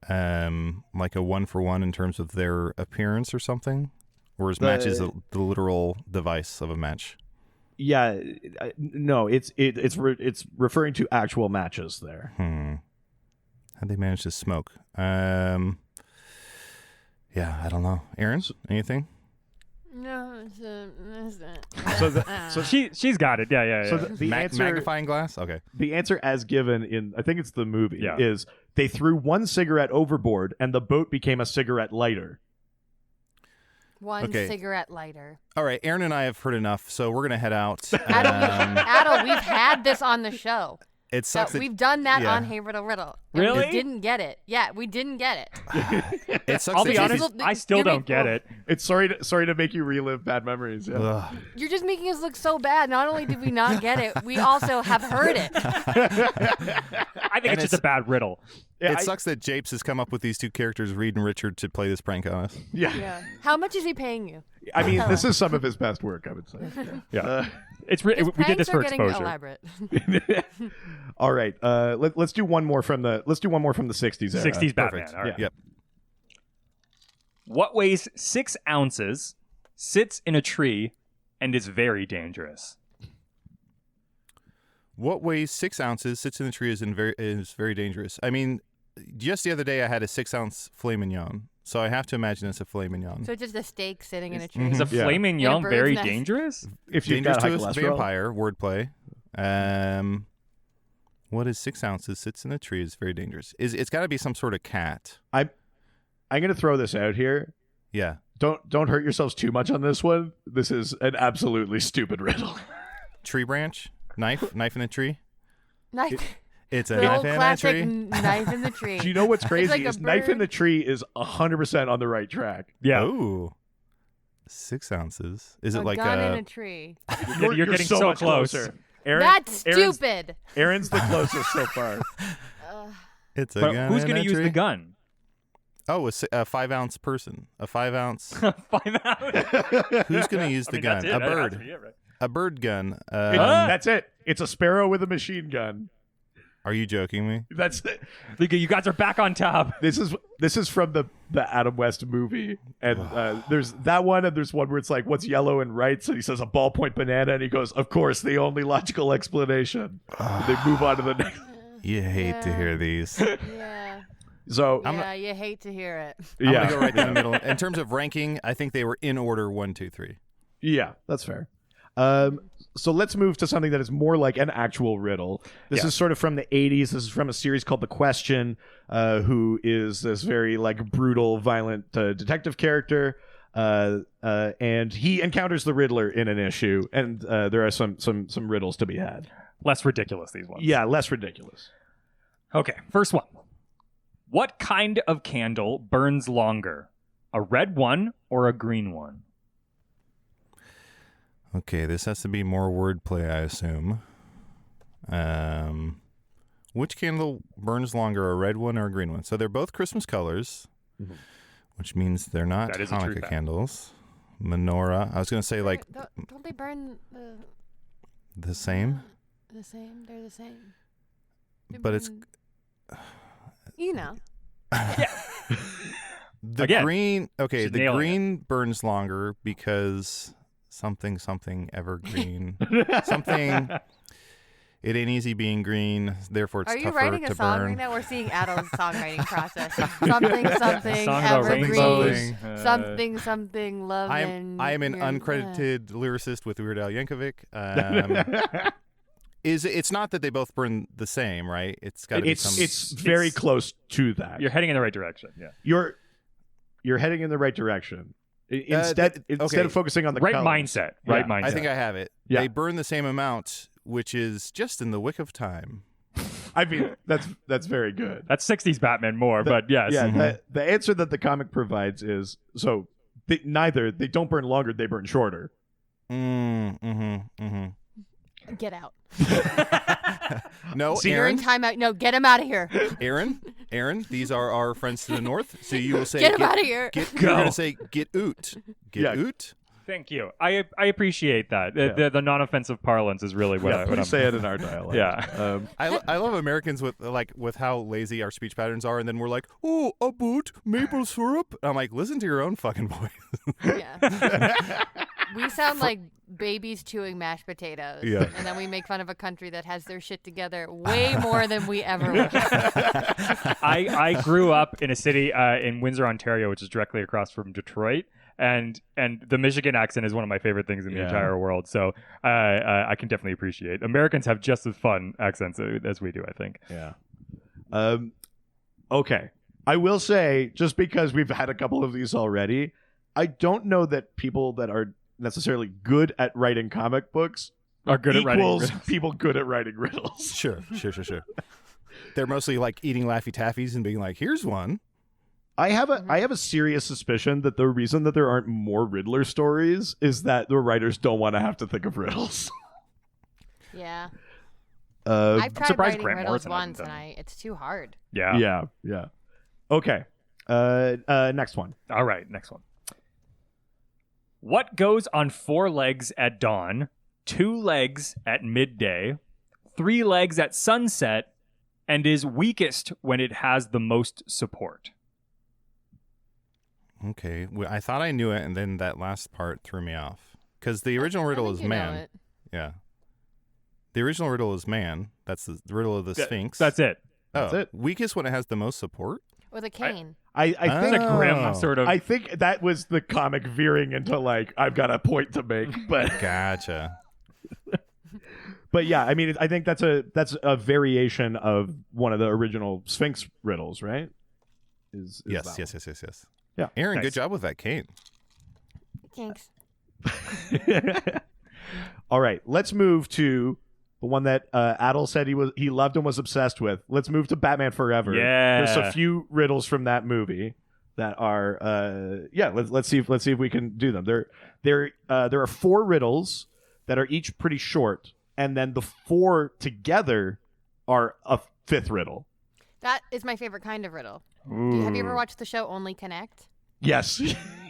[SPEAKER 4] a 1-for-1 in terms of their appearance or something? Or is matches the literal device of a match?
[SPEAKER 2] Yeah. No. It's referring to actual matches there.
[SPEAKER 4] How'd they manage to smoke? Yeah, I don't know. Erin, anything?
[SPEAKER 3] No,
[SPEAKER 2] So
[SPEAKER 1] She's got it. Yeah.
[SPEAKER 2] So the answer,
[SPEAKER 4] magnifying glass? Okay.
[SPEAKER 2] the answer as given in, I think it's the movie,
[SPEAKER 1] Yeah.
[SPEAKER 2] is they threw 1 cigarette overboard and the boat became a cigarette lighter.
[SPEAKER 3] one
[SPEAKER 4] Okay.
[SPEAKER 3] cigarette lighter.
[SPEAKER 4] All right, Erin and I have heard enough, so we're going to head out.
[SPEAKER 3] Adal, we've had this on the show.
[SPEAKER 4] It sucks that
[SPEAKER 3] We've done that
[SPEAKER 4] yeah.
[SPEAKER 3] on Hey Riddle Riddle. And
[SPEAKER 1] Really?
[SPEAKER 3] We didn't get it. Yeah, we didn't get it.
[SPEAKER 4] it sucks
[SPEAKER 1] I'll
[SPEAKER 4] that
[SPEAKER 1] be
[SPEAKER 4] JP's
[SPEAKER 1] honest, I still don't get it.
[SPEAKER 2] It's sorry to make you relive bad memories. Yeah.
[SPEAKER 4] Ugh.
[SPEAKER 3] You're just making us look so bad. Not only did we not get it, we also have heard it.
[SPEAKER 1] I think it's just a bad riddle.
[SPEAKER 2] Yeah,
[SPEAKER 4] It sucks that Japes has come up with these 2 characters, Reed and Richard, to play this prank on us.
[SPEAKER 2] Yeah.
[SPEAKER 3] Yeah. How much is he paying you?
[SPEAKER 2] I mean, this is some of his best work, I would say.
[SPEAKER 1] Yeah.
[SPEAKER 3] His
[SPEAKER 1] We did
[SPEAKER 3] pranks
[SPEAKER 1] this
[SPEAKER 3] are
[SPEAKER 1] for
[SPEAKER 3] getting
[SPEAKER 1] exposure.
[SPEAKER 3] elaborate.
[SPEAKER 2] All right. Let's do one more from the 60s era.
[SPEAKER 1] 60s Batman.
[SPEAKER 4] Perfect.
[SPEAKER 1] All right.
[SPEAKER 4] Yep.
[SPEAKER 1] What weighs 6 ounces, sits in a tree, and is very dangerous?
[SPEAKER 4] What weighs 6 ounces, sits in the tree, is very dangerous. I mean, just the other day I had a 6-ounce filet mignon, so I have to imagine it's a filet mignon.
[SPEAKER 3] So just a steak sitting in a tree.
[SPEAKER 1] Is a
[SPEAKER 2] Yeah.
[SPEAKER 1] flaming
[SPEAKER 3] In a
[SPEAKER 1] young
[SPEAKER 3] bird's
[SPEAKER 1] very
[SPEAKER 3] nest.
[SPEAKER 1] dangerous?
[SPEAKER 2] If you've
[SPEAKER 4] Dangerous
[SPEAKER 2] got
[SPEAKER 4] to
[SPEAKER 2] high
[SPEAKER 4] a
[SPEAKER 2] cholesterol.
[SPEAKER 4] vampire, wordplay. What is 6 ounces, sits in a tree, is very dangerous. It's got to be some sort of cat.
[SPEAKER 2] I'm going to throw this out here.
[SPEAKER 4] Yeah.
[SPEAKER 2] Don't hurt yourselves too much on this one. This is an absolutely stupid riddle.
[SPEAKER 4] Tree branch? Knife in a tree?
[SPEAKER 3] Knife.
[SPEAKER 4] It's a
[SPEAKER 3] The
[SPEAKER 4] knife
[SPEAKER 3] old
[SPEAKER 4] in a
[SPEAKER 3] classic
[SPEAKER 4] tree?
[SPEAKER 3] knife in the tree.
[SPEAKER 2] Do you know what's crazy
[SPEAKER 3] like a
[SPEAKER 2] is knife in
[SPEAKER 3] bird.
[SPEAKER 2] the tree is 100% on the right track.
[SPEAKER 1] Yeah.
[SPEAKER 4] Ooh. 6 ounces. Is it
[SPEAKER 3] a
[SPEAKER 4] like
[SPEAKER 3] gun in
[SPEAKER 4] a...
[SPEAKER 3] a tree.
[SPEAKER 1] You're getting so
[SPEAKER 2] much
[SPEAKER 1] close.
[SPEAKER 2] closer.
[SPEAKER 3] That's
[SPEAKER 2] Aaron's-
[SPEAKER 3] stupid.
[SPEAKER 2] Aaron's the closest so far.
[SPEAKER 4] It's a
[SPEAKER 1] But
[SPEAKER 4] gun
[SPEAKER 1] who's
[SPEAKER 4] in
[SPEAKER 1] going
[SPEAKER 4] a
[SPEAKER 1] to use
[SPEAKER 4] tree?
[SPEAKER 1] the gun?
[SPEAKER 4] Oh, a 5-ounce person. A 5-ounce...
[SPEAKER 1] 5 ounces.
[SPEAKER 4] Who's going to use the gun? A bird. A bird gun.
[SPEAKER 2] That's it. It's a sparrow with a machine gun.
[SPEAKER 4] Are you joking me?
[SPEAKER 2] That's it.
[SPEAKER 1] You guys are back on top.
[SPEAKER 2] This is from the Adam West movie, and there's that one, and there's one where it's like, "What's yellow and right?" So he says a ballpoint banana, and he goes, "Of course, the only logical explanation." They move on to the next.
[SPEAKER 4] You hate to hear these.
[SPEAKER 3] Yeah.
[SPEAKER 2] So
[SPEAKER 3] You hate to hear it.
[SPEAKER 4] I'm going to go right down the middle. In terms of ranking, I think they were in order 1, 2, 3.
[SPEAKER 2] Yeah, that's fair. So let's move to something that is more like an actual riddle. This is sort of from the 80s. This is from a series called The Question, who is this very like brutal, violent detective character. And he encounters the Riddler in an issue, and there are some riddles to be had.
[SPEAKER 1] Less ridiculous, these ones.
[SPEAKER 2] Yeah, less ridiculous.
[SPEAKER 1] Okay, first one. What kind of candle burns longer? A red one or a green one?
[SPEAKER 4] Okay, this has to be more wordplay, I assume. Which candle burns longer, a red one or a green one? So they're both Christmas colors, which means they're not Hanukkah candles. Menorah. I was going to say, like...
[SPEAKER 3] Don't they burn
[SPEAKER 4] the same?
[SPEAKER 3] The same? They're the same.
[SPEAKER 4] But it's...
[SPEAKER 3] You know.
[SPEAKER 4] The green... Okay, the green burns longer because... Something evergreen. Something. It ain't easy being green, therefore it's tougher to burn.
[SPEAKER 3] Are you writing a song right now? We're seeing Adal's songwriting process. Something evergreen. Something love.
[SPEAKER 4] I am an uncredited lyricist with Weird Al Yankovic. It's not that they both burn the same, right? It's got to be some.
[SPEAKER 2] It's very close to that.
[SPEAKER 1] You're heading in the right direction. Yeah.
[SPEAKER 2] You're heading in the right direction. Instead of focusing on the
[SPEAKER 1] right
[SPEAKER 2] colors.
[SPEAKER 1] mindset, mindset.
[SPEAKER 4] I think I have it.
[SPEAKER 2] Yeah.
[SPEAKER 4] They burn the same amount, which is just in the wick of time.
[SPEAKER 2] I mean, that's very good.
[SPEAKER 1] That's 60s Batman more, but yes.
[SPEAKER 2] Yeah, the answer that the comic provides is they don't burn longer, they burn shorter.
[SPEAKER 3] Get out.
[SPEAKER 4] No,
[SPEAKER 3] so you're in timeout. No, get him out of here.
[SPEAKER 4] Aaron, these are our friends to the north. So you will say,
[SPEAKER 3] get him out of here.
[SPEAKER 4] You're going to say, get oot. Oot.
[SPEAKER 1] Thank you. I appreciate that. The non-offensive parlance is really what I'm
[SPEAKER 2] say it in our dialect.
[SPEAKER 1] Yeah.
[SPEAKER 4] I love Americans with how lazy our speech patterns are, and then we're like, oh, a boot, maple syrup. I'm like, listen to your own fucking voice.
[SPEAKER 3] Yeah. We sound like babies chewing mashed potatoes.
[SPEAKER 2] Yeah.
[SPEAKER 3] And then we make fun of a country that has their shit together way more than we ever will.
[SPEAKER 1] I grew up in a city in Windsor, Ontario, which is directly across from Detroit. And the Michigan accent is one of my favorite things in the entire world. So I can definitely appreciate. Americans have just as fun accents as we do, I think.
[SPEAKER 2] Yeah. Okay. I will say, just because we've had a couple of these already, I don't know that people that are necessarily good at writing comic books
[SPEAKER 1] are good at writing riddles.
[SPEAKER 2] People good at writing riddles.
[SPEAKER 4] Sure. They're mostly like eating Laffy Taffies and being like, here's one.
[SPEAKER 2] I have a serious suspicion that the reason that there aren't more Riddler stories is that the writers don't want to have to think of riddles.
[SPEAKER 3] Yeah. I've tried writing
[SPEAKER 1] Grant
[SPEAKER 3] riddles
[SPEAKER 1] Morrison
[SPEAKER 3] once, and it's too hard.
[SPEAKER 2] Yeah. Okay. Next one.
[SPEAKER 1] All right, next one. What goes on 4 legs at dawn, 2 legs at midday, 3 legs at sunset, and is weakest when it has the most support?
[SPEAKER 4] Okay. I thought I knew it, and then that last part threw me off. Because the original riddle is man. Yeah. The original riddle is man. That's the riddle of the Sphinx.
[SPEAKER 1] That's it.
[SPEAKER 2] That's it.
[SPEAKER 4] Weakest when it has the most support?
[SPEAKER 3] With a cane.
[SPEAKER 2] I think
[SPEAKER 1] a grim sort of.
[SPEAKER 2] I think that was the comic veering into like, I've got a point to make, but
[SPEAKER 4] gotcha.
[SPEAKER 2] But yeah, I mean, I think that's a variation of one of the original Sphinx riddles, right?
[SPEAKER 4] Yes.
[SPEAKER 2] Yeah,
[SPEAKER 4] Aaron,
[SPEAKER 2] nice.
[SPEAKER 4] Good job with that cane.
[SPEAKER 3] Thanks.
[SPEAKER 2] All right, let's move to the one that Adal said he loved and was obsessed with. Let's move to Batman Forever.
[SPEAKER 1] Yeah,
[SPEAKER 2] there's a few riddles from that movie that are let's see if we can do them. There are 4 riddles that are each pretty short, and then the 4 together are a 5th riddle.
[SPEAKER 3] That is my favorite kind of riddle. Have you ever watched the show Only Connect?
[SPEAKER 2] Yes.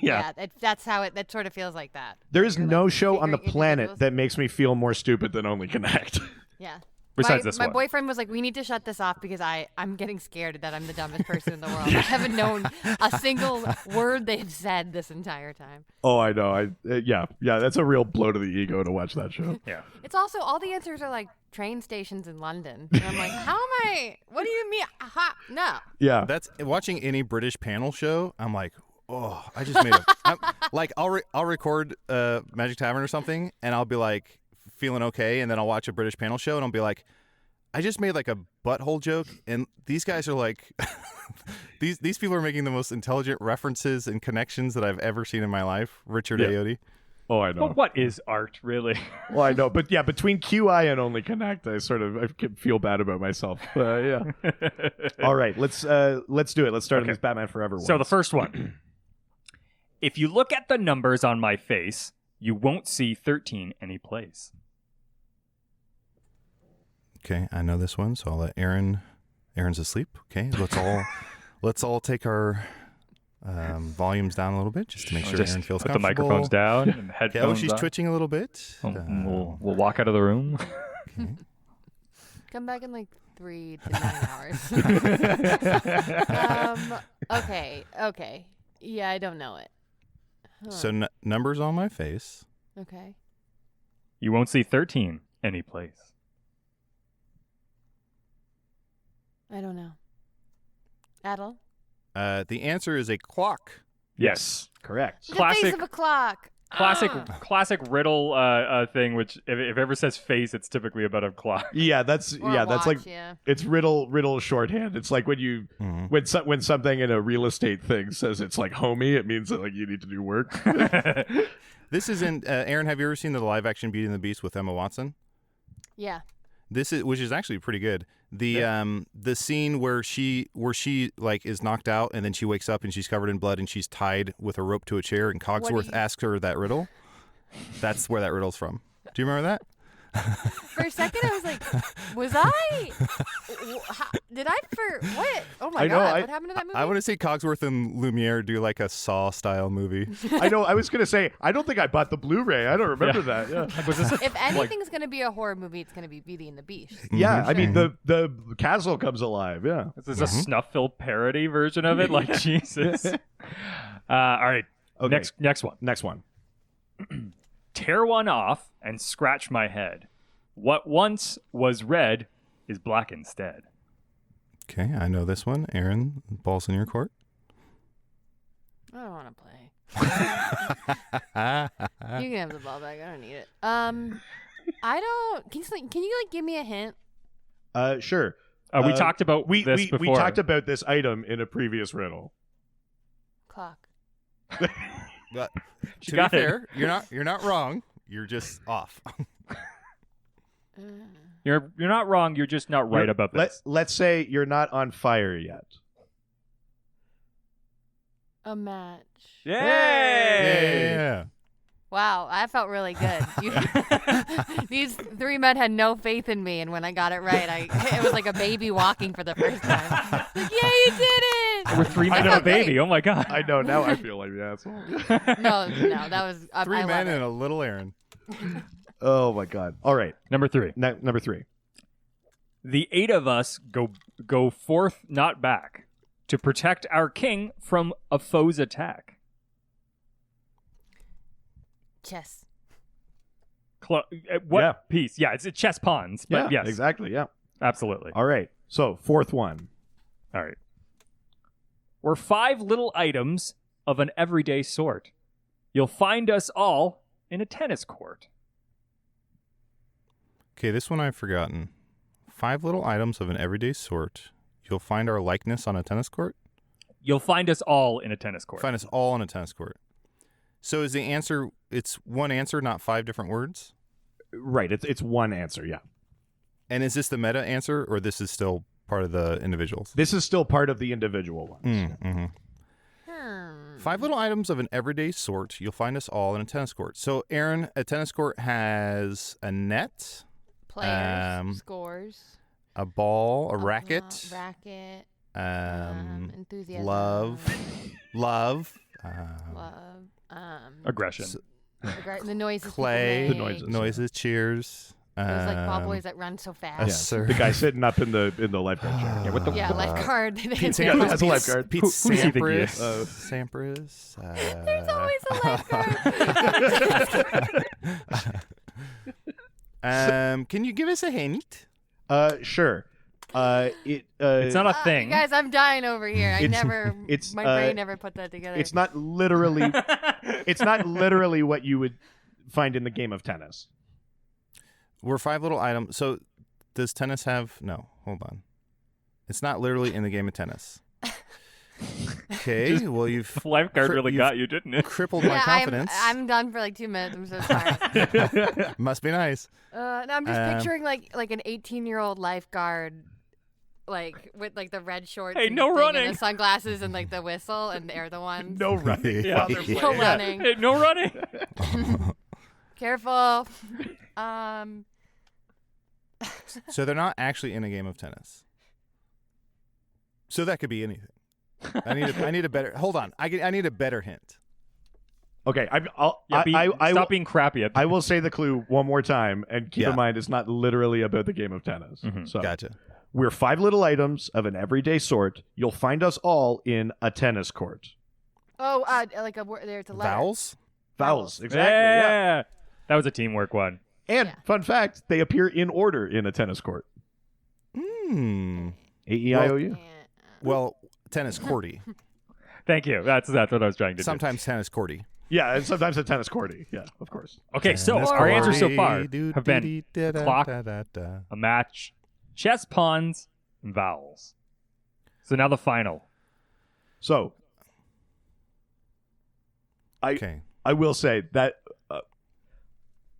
[SPEAKER 2] Yeah.
[SPEAKER 3] That's how that sort of feels like that.
[SPEAKER 2] There is no show on the planet that makes me feel more stupid than Only Connect.
[SPEAKER 3] Yeah.
[SPEAKER 1] Besides this one.
[SPEAKER 3] My boyfriend was like, we need to shut this off because I'm getting scared that I'm the dumbest person in the world. I haven't known a single word they've said this entire time.
[SPEAKER 2] Oh, I know. Yeah, that's a real blow to the ego to watch that show.
[SPEAKER 1] Yeah.
[SPEAKER 3] It's also, all the answers are like train stations in London. And I'm like, what do you mean? Aha, no.
[SPEAKER 2] Yeah.
[SPEAKER 4] That's watching any British panel show. I'm like, Oh, I just made I'll record Magic Tavern or something, and I'll be like feeling okay, and then I'll watch a British panel show, and I'll be like, I just made like a butthole joke, and these guys are like, these people are making the most intelligent references and connections that I've ever seen in my life. Richard Ayoade.
[SPEAKER 2] Oh, I know.
[SPEAKER 1] But what is art, really?
[SPEAKER 2] Well, I know, but yeah, between QI and Only Connect, I can feel bad about myself. Yeah. All right, let's do it. Let's start on this Batman Forever one.
[SPEAKER 1] So the first one. If you look at the numbers on my face, you won't see 13 any place.
[SPEAKER 4] Okay, I know this one, so I'll let Aaron. Aaron's asleep. Okay, let's all take our volumes down a little bit just to make sure Aaron feels
[SPEAKER 1] put
[SPEAKER 4] comfortable.
[SPEAKER 1] the microphones down and headphones.
[SPEAKER 4] Oh, she's
[SPEAKER 1] on.
[SPEAKER 4] twitching a little bit.
[SPEAKER 1] We'll walk out of the room.
[SPEAKER 4] Okay.
[SPEAKER 3] Come back in like 3 to 9 hours. Okay. Yeah, I don't know it. Huh.
[SPEAKER 4] So numbers on my face.
[SPEAKER 3] Okay.
[SPEAKER 1] You won't see 13 any place.
[SPEAKER 3] I don't know. Adal?
[SPEAKER 4] The answer is a clock.
[SPEAKER 1] Yes.
[SPEAKER 2] correct.
[SPEAKER 3] The
[SPEAKER 1] Classic-
[SPEAKER 3] face of a clock.
[SPEAKER 1] Classic riddle thing, which if it ever says face, it's typically about a clock.
[SPEAKER 2] Yeah, that's
[SPEAKER 3] Or a
[SPEAKER 2] that's
[SPEAKER 3] watch,
[SPEAKER 2] like
[SPEAKER 3] yeah.
[SPEAKER 2] it's riddle shorthand. It's like when you when something in a real estate thing says it's like homie, it means that like you need to do work.
[SPEAKER 4] This is in Aaron. Have you ever seen the live action Beauty and the Beast with Emma Watson?
[SPEAKER 3] Yeah.
[SPEAKER 4] Which is actually pretty good. The scene where she like is knocked out and then she wakes up and she's covered in blood and she's tied with a rope to a chair and Cogsworth asks her that riddle. That's where that riddle's from. Do you remember that?
[SPEAKER 3] For a second, I was like, was I? Did I what? Oh my
[SPEAKER 2] I know,
[SPEAKER 3] God, what happened to that movie?
[SPEAKER 4] I want to see Cogsworth and Lumiere do like a Saw style movie.
[SPEAKER 2] I know. I was gonna say I don't think I bought the Blu-ray. I don't remember that. Yeah.
[SPEAKER 1] Was this
[SPEAKER 3] If anything's going to be a horror movie, it's going to be Beauty and the Beast.
[SPEAKER 2] Yeah, I mean the castle comes alive. Yeah.
[SPEAKER 1] Is this a snuff-filled parody version of it? Like Jesus. All right.
[SPEAKER 2] Okay.
[SPEAKER 1] Next one.
[SPEAKER 2] Next one.
[SPEAKER 1] Tear one off and scratch my head. What once was red is black instead.
[SPEAKER 4] Okay, I know this one. Aaron, ball's in your court.
[SPEAKER 3] I don't want to play. You can have the ball back. I don't need it. I don't. Can you like give me a hint?
[SPEAKER 2] Sure.
[SPEAKER 1] We talked about this before.
[SPEAKER 2] We talked about this item in a previous riddle.
[SPEAKER 3] Clock.
[SPEAKER 4] But
[SPEAKER 1] She
[SPEAKER 4] to
[SPEAKER 1] got
[SPEAKER 4] be
[SPEAKER 1] it.
[SPEAKER 4] fair, you're not wrong. You're just off.
[SPEAKER 1] You're not wrong. You're just not right about this.
[SPEAKER 2] Let's say you're not on fire yet.
[SPEAKER 3] A match.
[SPEAKER 1] Yay!
[SPEAKER 4] Yeah.
[SPEAKER 3] Wow, I felt really good. These three men had no faith in me, and when I got it right, it was like a baby walking for the first time. Like, yeah, you did it!
[SPEAKER 1] We're 3 men
[SPEAKER 3] I
[SPEAKER 1] and a
[SPEAKER 3] felt great.
[SPEAKER 1] baby. Oh my God.
[SPEAKER 2] I know. Now I feel like the asshole.
[SPEAKER 3] No, that was
[SPEAKER 4] Three
[SPEAKER 3] I
[SPEAKER 4] men
[SPEAKER 3] love
[SPEAKER 4] and
[SPEAKER 3] it.
[SPEAKER 4] a little Aaron.
[SPEAKER 2] Oh my God. All right.
[SPEAKER 1] Number 3.
[SPEAKER 2] Number 3.
[SPEAKER 1] The 8 of us go forth, not back, to protect our king from a foe's attack.
[SPEAKER 3] Chess.
[SPEAKER 1] What
[SPEAKER 2] Yeah.
[SPEAKER 1] piece? Yeah, it's chess pawns. But
[SPEAKER 2] Yeah.
[SPEAKER 1] yes,
[SPEAKER 2] Exactly. Yeah.
[SPEAKER 1] absolutely.
[SPEAKER 2] All right. So fourth one.
[SPEAKER 1] All right. We're 5 little items of an everyday sort. You'll find us all in a tennis court.
[SPEAKER 4] Okay, this one I've forgotten. 5 little items of an everyday sort. You'll find our likeness on a tennis court?
[SPEAKER 1] You'll find us all in a tennis court.
[SPEAKER 4] Find us all on a tennis court. So is the answer, it's one answer, not 5 different words?
[SPEAKER 2] Right. It's one answer. Yeah.
[SPEAKER 4] And is this the meta answer, or this is still part of the individuals?
[SPEAKER 2] This is still part of the individual ones.
[SPEAKER 4] Mm-hmm. 5 little items of an everyday sort. You'll find us all in a tennis court. So, Aaron, a tennis court has a net,
[SPEAKER 3] Players. Scores.
[SPEAKER 4] a ball, a racket,
[SPEAKER 3] Racket.
[SPEAKER 4] love,
[SPEAKER 3] Enthusiasm.
[SPEAKER 4] love,
[SPEAKER 3] Love.
[SPEAKER 1] Aggression.
[SPEAKER 3] The noises.
[SPEAKER 4] clay,
[SPEAKER 3] people
[SPEAKER 2] The
[SPEAKER 3] make.
[SPEAKER 2] noises.
[SPEAKER 4] cheers.
[SPEAKER 3] Those like ball boys that run so fast.
[SPEAKER 2] The guy sitting up in the lifeguard chair. Yeah. What the?
[SPEAKER 3] Yeah, lifeguard.
[SPEAKER 4] Pete
[SPEAKER 2] Yeah,
[SPEAKER 4] Sampras.
[SPEAKER 2] that's a lifeguard.
[SPEAKER 4] Pete
[SPEAKER 1] Who does he think he is?
[SPEAKER 4] Sampras.
[SPEAKER 3] There's always a lifeguard.
[SPEAKER 4] Can you give us a hint?
[SPEAKER 2] Sure.
[SPEAKER 1] It's not a thing.
[SPEAKER 3] You guys, I'm dying over here. My brain never put that together.
[SPEAKER 2] It's not literally. It's not literally what you would find in the game of tennis.
[SPEAKER 4] We're 5 little items. So does tennis have? No, hold on. It's not literally in the game of tennis. Okay, well you've
[SPEAKER 1] Lifeguard really got you, didn't it?
[SPEAKER 4] crippled my confidence.
[SPEAKER 3] I'm done for like 2 minutes. I'm so sorry.
[SPEAKER 4] Must be nice.
[SPEAKER 3] No, I'm just picturing like an 18-year-old lifeguard, like with like the red shorts.
[SPEAKER 1] Hey,
[SPEAKER 3] and
[SPEAKER 1] no
[SPEAKER 3] thing
[SPEAKER 1] running.
[SPEAKER 3] And the sunglasses and like the whistle, and they're the ones.
[SPEAKER 2] No running.
[SPEAKER 1] Yeah.
[SPEAKER 3] No running.
[SPEAKER 1] Hey, no running.
[SPEAKER 3] Careful.
[SPEAKER 4] So they're not actually in a game of tennis. So that could be anything. I need a better. Hold on. I need a better hint.
[SPEAKER 2] Okay,
[SPEAKER 1] Stop being crappy.
[SPEAKER 2] I will say the clue one more time, and keep
[SPEAKER 4] Yeah.
[SPEAKER 2] in mind it's not literally about the game of tennis. So
[SPEAKER 4] Gotcha.
[SPEAKER 2] we're 5 little items of an everyday sort. You'll find us all in a tennis court.
[SPEAKER 3] Oh, like a word. There's a letter.
[SPEAKER 4] Vowels?
[SPEAKER 2] Vowels, exactly. Yeah.
[SPEAKER 1] That was a teamwork one.
[SPEAKER 2] And fun fact, they appear in order in a tennis court. A-E-I-O-U.
[SPEAKER 4] Well, tennis courty.
[SPEAKER 1] Thank you. That's what I was trying to do.
[SPEAKER 4] Sometimes tennis courty.
[SPEAKER 2] Yeah, and sometimes a tennis courty. Yeah, of course.
[SPEAKER 1] Okay, so
[SPEAKER 4] Tennis
[SPEAKER 1] our answers so far
[SPEAKER 4] courty,
[SPEAKER 1] have been clock,
[SPEAKER 4] da-da-da-da.
[SPEAKER 1] a match, chess, pawns, and vowels. So now the final.
[SPEAKER 2] So,
[SPEAKER 4] Okay.
[SPEAKER 2] I will say that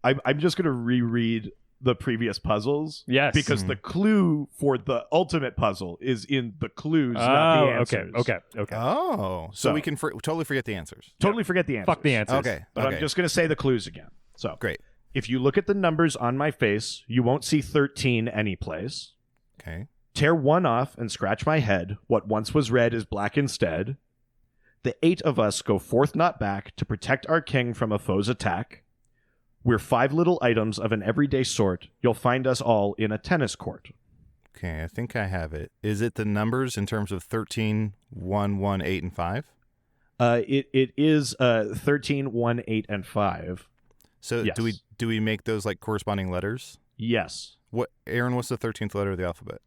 [SPEAKER 2] I'm just going to reread the previous puzzles.
[SPEAKER 1] Yes.
[SPEAKER 2] Because the clue for the ultimate puzzle is in the clues, not the answers.
[SPEAKER 1] Okay.
[SPEAKER 4] Oh, so we can totally forget the answers.
[SPEAKER 2] Totally forget the answers.
[SPEAKER 1] Fuck the answers.
[SPEAKER 4] Okay.
[SPEAKER 2] But I'm just going to say the clues again. So,
[SPEAKER 4] Great.
[SPEAKER 2] if you look at the numbers on my face, you won't see 13 anyplace.
[SPEAKER 4] Okay.
[SPEAKER 2] Tear 1 off and scratch my head. What once was red is black instead. The 8 of us go forth not back to protect our king from a foe's attack. We're 5 little items of an everyday sort. You'll find us all in a tennis court.
[SPEAKER 4] Okay, I think I have it. Is it the numbers in terms of 13, 1, 1, 8, and 5?
[SPEAKER 2] It is 13, 1, 8, and 5.
[SPEAKER 4] So
[SPEAKER 2] Yes.
[SPEAKER 4] do we make those like corresponding letters?
[SPEAKER 2] Yes.
[SPEAKER 4] Aaron, what's the 13th letter of the alphabet?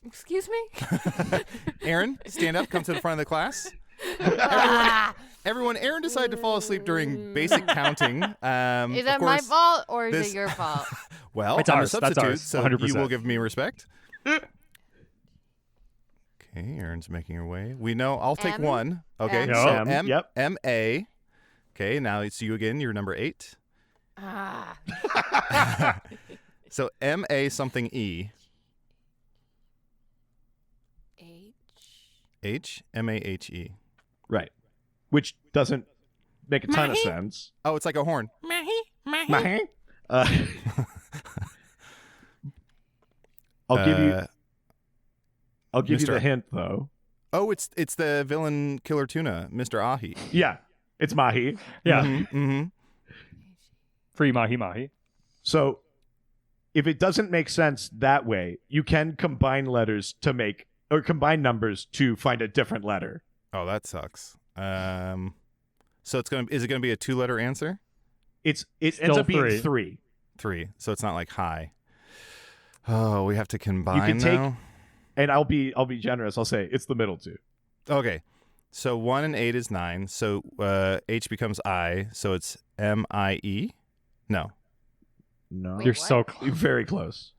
[SPEAKER 3] Excuse me?
[SPEAKER 4] Aaron, stand up, come to the front of the class. Everyone, Aaron decided to fall asleep during basic counting.
[SPEAKER 3] Is that
[SPEAKER 4] of
[SPEAKER 3] my
[SPEAKER 4] course,
[SPEAKER 3] fault or is
[SPEAKER 4] this-
[SPEAKER 3] it your fault?
[SPEAKER 4] Well,
[SPEAKER 1] It's
[SPEAKER 4] I'm
[SPEAKER 1] ours.
[SPEAKER 4] a
[SPEAKER 1] That's
[SPEAKER 4] substitute,
[SPEAKER 1] ours.
[SPEAKER 4] so
[SPEAKER 1] 100%.
[SPEAKER 4] you will give me respect. Okay, Aaron's making her way. We know. I'll take
[SPEAKER 3] M?
[SPEAKER 4] one. Okay,
[SPEAKER 3] M.
[SPEAKER 4] so
[SPEAKER 2] M,
[SPEAKER 4] M.
[SPEAKER 2] yep.
[SPEAKER 4] M-A. Okay, now it's you again. You're number 8. So M-A something E.
[SPEAKER 3] H.
[SPEAKER 4] H. M-A-H-E.
[SPEAKER 2] Right. Which doesn't make a ton of sense.
[SPEAKER 4] Oh, it's like a horn.
[SPEAKER 2] Uh, I'll give you
[SPEAKER 4] Mr.
[SPEAKER 2] the hint though.
[SPEAKER 4] Oh, it's the villain killer tuna, Mr. Ahi.
[SPEAKER 2] Yeah, it's mahi.
[SPEAKER 1] Yeah.
[SPEAKER 4] Mm-hmm.
[SPEAKER 1] Free mahi mahi.
[SPEAKER 2] So if it doesn't make sense that way, you can combine letters to make or combine numbers to find a different letter.
[SPEAKER 4] Oh, that sucks. So is it gonna be a 2-letter answer?
[SPEAKER 2] It ends
[SPEAKER 1] Still
[SPEAKER 2] up being
[SPEAKER 1] 3.
[SPEAKER 2] 3.
[SPEAKER 4] 3. So it's not like high. Oh, we have to combine
[SPEAKER 2] take-
[SPEAKER 4] now.
[SPEAKER 2] And I'll be generous. I'll say it's the middle 2.
[SPEAKER 4] Okay. So 1 and 8 is 9. So H becomes I. So it's M-I-E. No.
[SPEAKER 2] No,
[SPEAKER 3] Wait,
[SPEAKER 1] You're
[SPEAKER 3] what?
[SPEAKER 1] so close.
[SPEAKER 2] very close.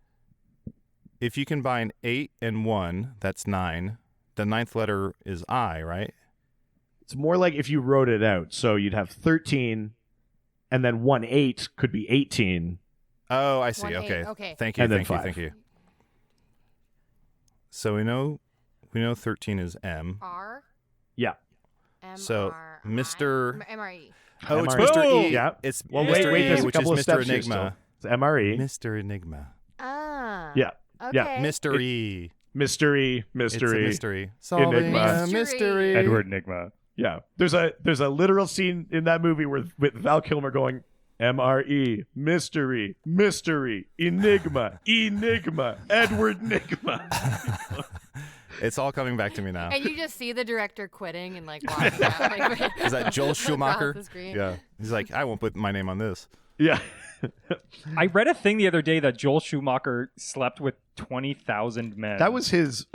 [SPEAKER 4] If you combine 8 and 1, that's 9. The 9th letter is I, right?
[SPEAKER 2] It's more like if you wrote it out. So you'd have 13, and then 1 8 could be 18.
[SPEAKER 4] Oh, I see.
[SPEAKER 3] 1, 8,
[SPEAKER 4] Okay.
[SPEAKER 3] okay.
[SPEAKER 4] Thank you.
[SPEAKER 2] And then
[SPEAKER 4] Thank you. So we know 13 is M.
[SPEAKER 3] R.
[SPEAKER 2] Yeah.
[SPEAKER 3] M.
[SPEAKER 4] So,
[SPEAKER 3] R.
[SPEAKER 4] Mr.
[SPEAKER 3] M-R-E.
[SPEAKER 4] Oh, it's
[SPEAKER 2] MRE.
[SPEAKER 4] Mr. E.
[SPEAKER 2] Yeah.
[SPEAKER 4] It's
[SPEAKER 2] Well,
[SPEAKER 4] Mr.
[SPEAKER 2] wait,
[SPEAKER 4] E,
[SPEAKER 2] there's a
[SPEAKER 4] which is
[SPEAKER 2] couple of
[SPEAKER 4] Mr.
[SPEAKER 2] steps here
[SPEAKER 4] Enigma.
[SPEAKER 2] still. It's MRE.
[SPEAKER 4] Mr. Enigma.
[SPEAKER 3] Ah.
[SPEAKER 2] Yeah.
[SPEAKER 3] Okay.
[SPEAKER 2] Yeah.
[SPEAKER 4] Mystery.
[SPEAKER 2] Mystery.
[SPEAKER 4] It's a mystery. Solving
[SPEAKER 2] Enigma.
[SPEAKER 4] a mystery.
[SPEAKER 1] Edward Enigma.
[SPEAKER 2] Yeah. There's a literal scene in that movie with Val Kilmer going MRE, mystery, enigma, Edward Enigma.
[SPEAKER 4] It's all coming back to me now.
[SPEAKER 3] And you just see the director quitting and like walking out. Like,
[SPEAKER 4] Is that Joel
[SPEAKER 3] across
[SPEAKER 4] Schumacher?
[SPEAKER 3] the screen.
[SPEAKER 4] Yeah. He's like, I won't put my name on this.
[SPEAKER 2] Yeah.
[SPEAKER 1] I read a thing the other day that Joel Schumacher slept with 20,000 men.
[SPEAKER 2] That was his.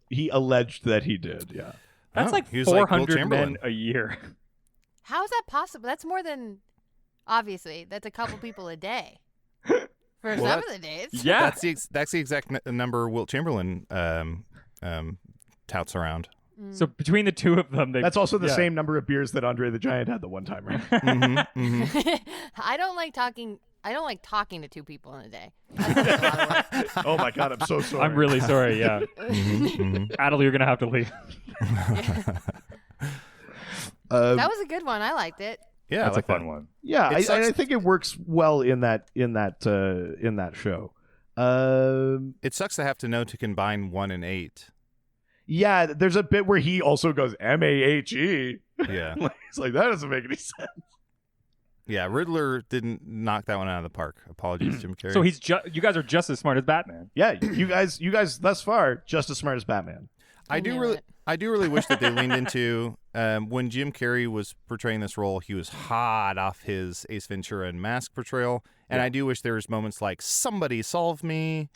[SPEAKER 2] He alleged that he did. Yeah.
[SPEAKER 1] That's like
[SPEAKER 4] he was like Will
[SPEAKER 1] 400
[SPEAKER 4] Chamberlain.
[SPEAKER 1] men a year.
[SPEAKER 3] How is that possible? That's more than, obviously, that's a couple people a day. For some of the days.
[SPEAKER 1] Yeah.
[SPEAKER 4] That's the exact number Wilt Chamberlain touts around.
[SPEAKER 1] So between the two of them,
[SPEAKER 2] that's also the same number of beers that Andre the Giant had the one time, right?
[SPEAKER 3] I don't like talking to two people in a day. That's a lot of work.
[SPEAKER 2] Oh my God, I'm so sorry.
[SPEAKER 1] I'm really sorry. Yeah. Adal, you're gonna have to leave.
[SPEAKER 3] That was a good one. I liked it.
[SPEAKER 4] Yeah,
[SPEAKER 1] that's
[SPEAKER 4] I like
[SPEAKER 1] a fun
[SPEAKER 4] that.
[SPEAKER 1] one.
[SPEAKER 2] Yeah, I think it works well in that show.
[SPEAKER 4] It sucks to have to know to combine 1 and 8.
[SPEAKER 2] Yeah, there's a bit where he also goes MAHE.
[SPEAKER 4] Yeah.
[SPEAKER 2] He's like, that doesn't make any sense.
[SPEAKER 4] Yeah, Riddler didn't knock that one out of the park. Apologies, Jim Carrey.
[SPEAKER 1] So you guys are just as smart as Batman.
[SPEAKER 2] Yeah, you guys thus far just as smart as Batman.
[SPEAKER 4] I do really wish that they leaned into when Jim Carrey was portraying this role. He was hot off his Ace Ventura and Mask portrayal, and I do wish there was moments like "Somebody solve me,"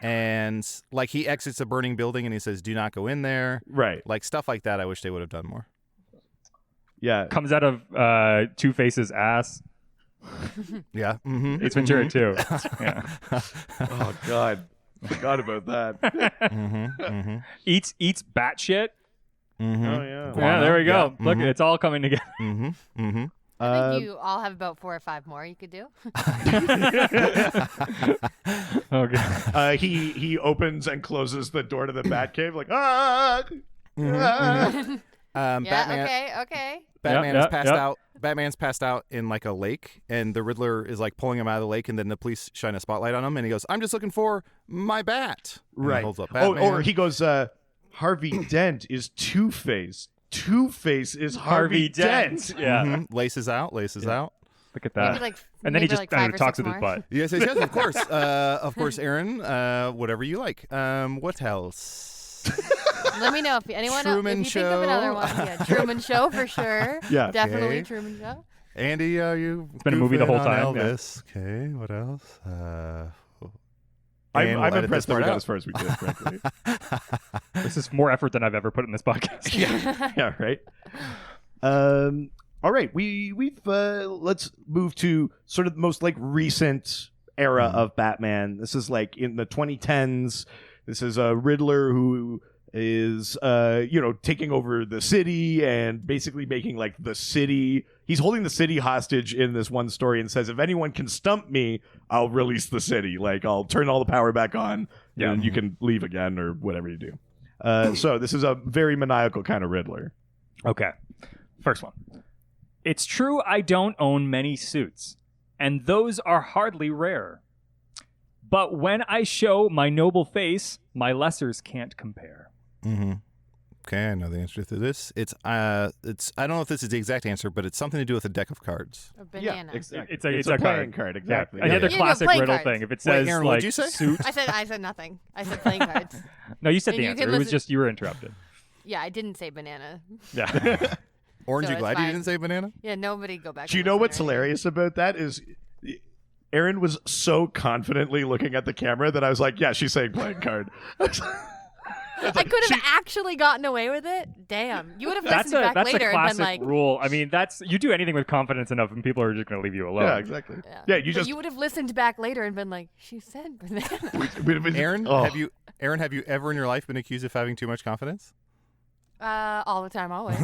[SPEAKER 4] and like he exits a burning building and he says, "Do not go in there."
[SPEAKER 2] Right,
[SPEAKER 4] like stuff like that. I wish they would have done more.
[SPEAKER 2] Yeah,
[SPEAKER 1] comes out of Two-Face's ass.
[SPEAKER 4] Yeah,
[SPEAKER 1] Ace Ventura too. Yeah.
[SPEAKER 2] Oh God. Forgot about that.
[SPEAKER 1] Eats bat shit.
[SPEAKER 2] Oh yeah.
[SPEAKER 1] Yeah, there we go. Look, it's all coming together.
[SPEAKER 3] I think you all have about 4 or 5 more you could do.
[SPEAKER 1] Okay.
[SPEAKER 2] He opens and closes the door to the Batcave like
[SPEAKER 3] Batman. Okay.
[SPEAKER 4] Batman is passed out. Batman's passed out in like a lake, and the Riddler is like pulling him out of the lake, and then the police shine a spotlight on him, and he goes, "I'm just looking for my bat." And
[SPEAKER 2] right.
[SPEAKER 4] He holds up Batman.
[SPEAKER 2] Or he goes, Harvey Dent is Two-Face. Two-Face is Harvey Dent.
[SPEAKER 1] Yeah.
[SPEAKER 4] Laces out.
[SPEAKER 1] Look at that.
[SPEAKER 3] And
[SPEAKER 1] then he just talks with his butt.
[SPEAKER 4] Yes, of course. Of course, Erin. Whatever you like. What else?
[SPEAKER 3] Let me know if anyone
[SPEAKER 4] Truman
[SPEAKER 3] if you think of another one. Yeah, Truman Show for sure.
[SPEAKER 2] Yeah,
[SPEAKER 3] definitely
[SPEAKER 4] okay.
[SPEAKER 3] Truman Show.
[SPEAKER 4] Andy, are you?
[SPEAKER 1] It's been a movie the whole time.
[SPEAKER 4] Elvis. Yeah. Okay, what else?
[SPEAKER 2] I'm impressed that we got as far as we did, frankly.
[SPEAKER 1] This is more effort than I've ever put in this podcast.
[SPEAKER 2] Yeah, right. All right, we've let's move to sort of the most like recent era of Batman. This is like in the 2010s. This is a Riddler who is taking over the city and basically making like the city. He's holding the city hostage in this one story and says, if anyone can stump me, I'll release the city. Like I'll turn all the power back on and you can leave again or whatever you do. So this is a very maniacal kind of Riddler.
[SPEAKER 1] Okay. First one. It's true I don't own many suits, and those are hardly rare. But when I show my noble face, my lessers can't compare.
[SPEAKER 4] Okay, I know the answer to this. It's I don't know if this is the exact answer, but it's something to do with a deck of cards.
[SPEAKER 3] A banana.
[SPEAKER 2] Yeah, exactly.
[SPEAKER 1] It's a
[SPEAKER 2] playing card, exactly.
[SPEAKER 1] Yeah. Another
[SPEAKER 3] Yeah.
[SPEAKER 1] classic
[SPEAKER 3] Playing
[SPEAKER 1] riddle
[SPEAKER 3] cards.
[SPEAKER 1] thing. If it says
[SPEAKER 4] Aaron,
[SPEAKER 1] like
[SPEAKER 4] what'd you say?
[SPEAKER 1] suit.
[SPEAKER 3] I said nothing. I said playing cards.
[SPEAKER 1] No, you said
[SPEAKER 3] And
[SPEAKER 1] the
[SPEAKER 3] you
[SPEAKER 1] answer.
[SPEAKER 3] can
[SPEAKER 1] It was
[SPEAKER 3] listen-
[SPEAKER 1] just you were interrupted.
[SPEAKER 3] Yeah, I didn't say banana.
[SPEAKER 1] Yeah.
[SPEAKER 4] Orange,
[SPEAKER 3] So
[SPEAKER 4] you
[SPEAKER 3] it's
[SPEAKER 4] glad
[SPEAKER 3] fine.
[SPEAKER 4] you didn't say banana?
[SPEAKER 3] Yeah, nobody go back.
[SPEAKER 2] Do you
[SPEAKER 3] and
[SPEAKER 2] know
[SPEAKER 3] listen
[SPEAKER 2] what's
[SPEAKER 3] or anything.
[SPEAKER 2] hilarious about that is Erin was so confidently looking at the camera that I was like, yeah, she's saying playing card.
[SPEAKER 3] I could have actually gotten away with it. Damn, you would have
[SPEAKER 1] That's
[SPEAKER 3] listened
[SPEAKER 1] a
[SPEAKER 3] back
[SPEAKER 1] that's
[SPEAKER 3] later
[SPEAKER 1] a
[SPEAKER 3] and been
[SPEAKER 1] classic
[SPEAKER 3] like,
[SPEAKER 1] rule. I mean, you do anything with confidence enough, and people are just going to leave you alone.
[SPEAKER 2] Yeah, exactly. Yeah, you
[SPEAKER 3] But
[SPEAKER 2] just
[SPEAKER 3] you would have listened back later and been like, she said banana.
[SPEAKER 4] Aaron,
[SPEAKER 2] Oh.
[SPEAKER 4] have you ever in your life been accused of having too much confidence?
[SPEAKER 3] All the time, always.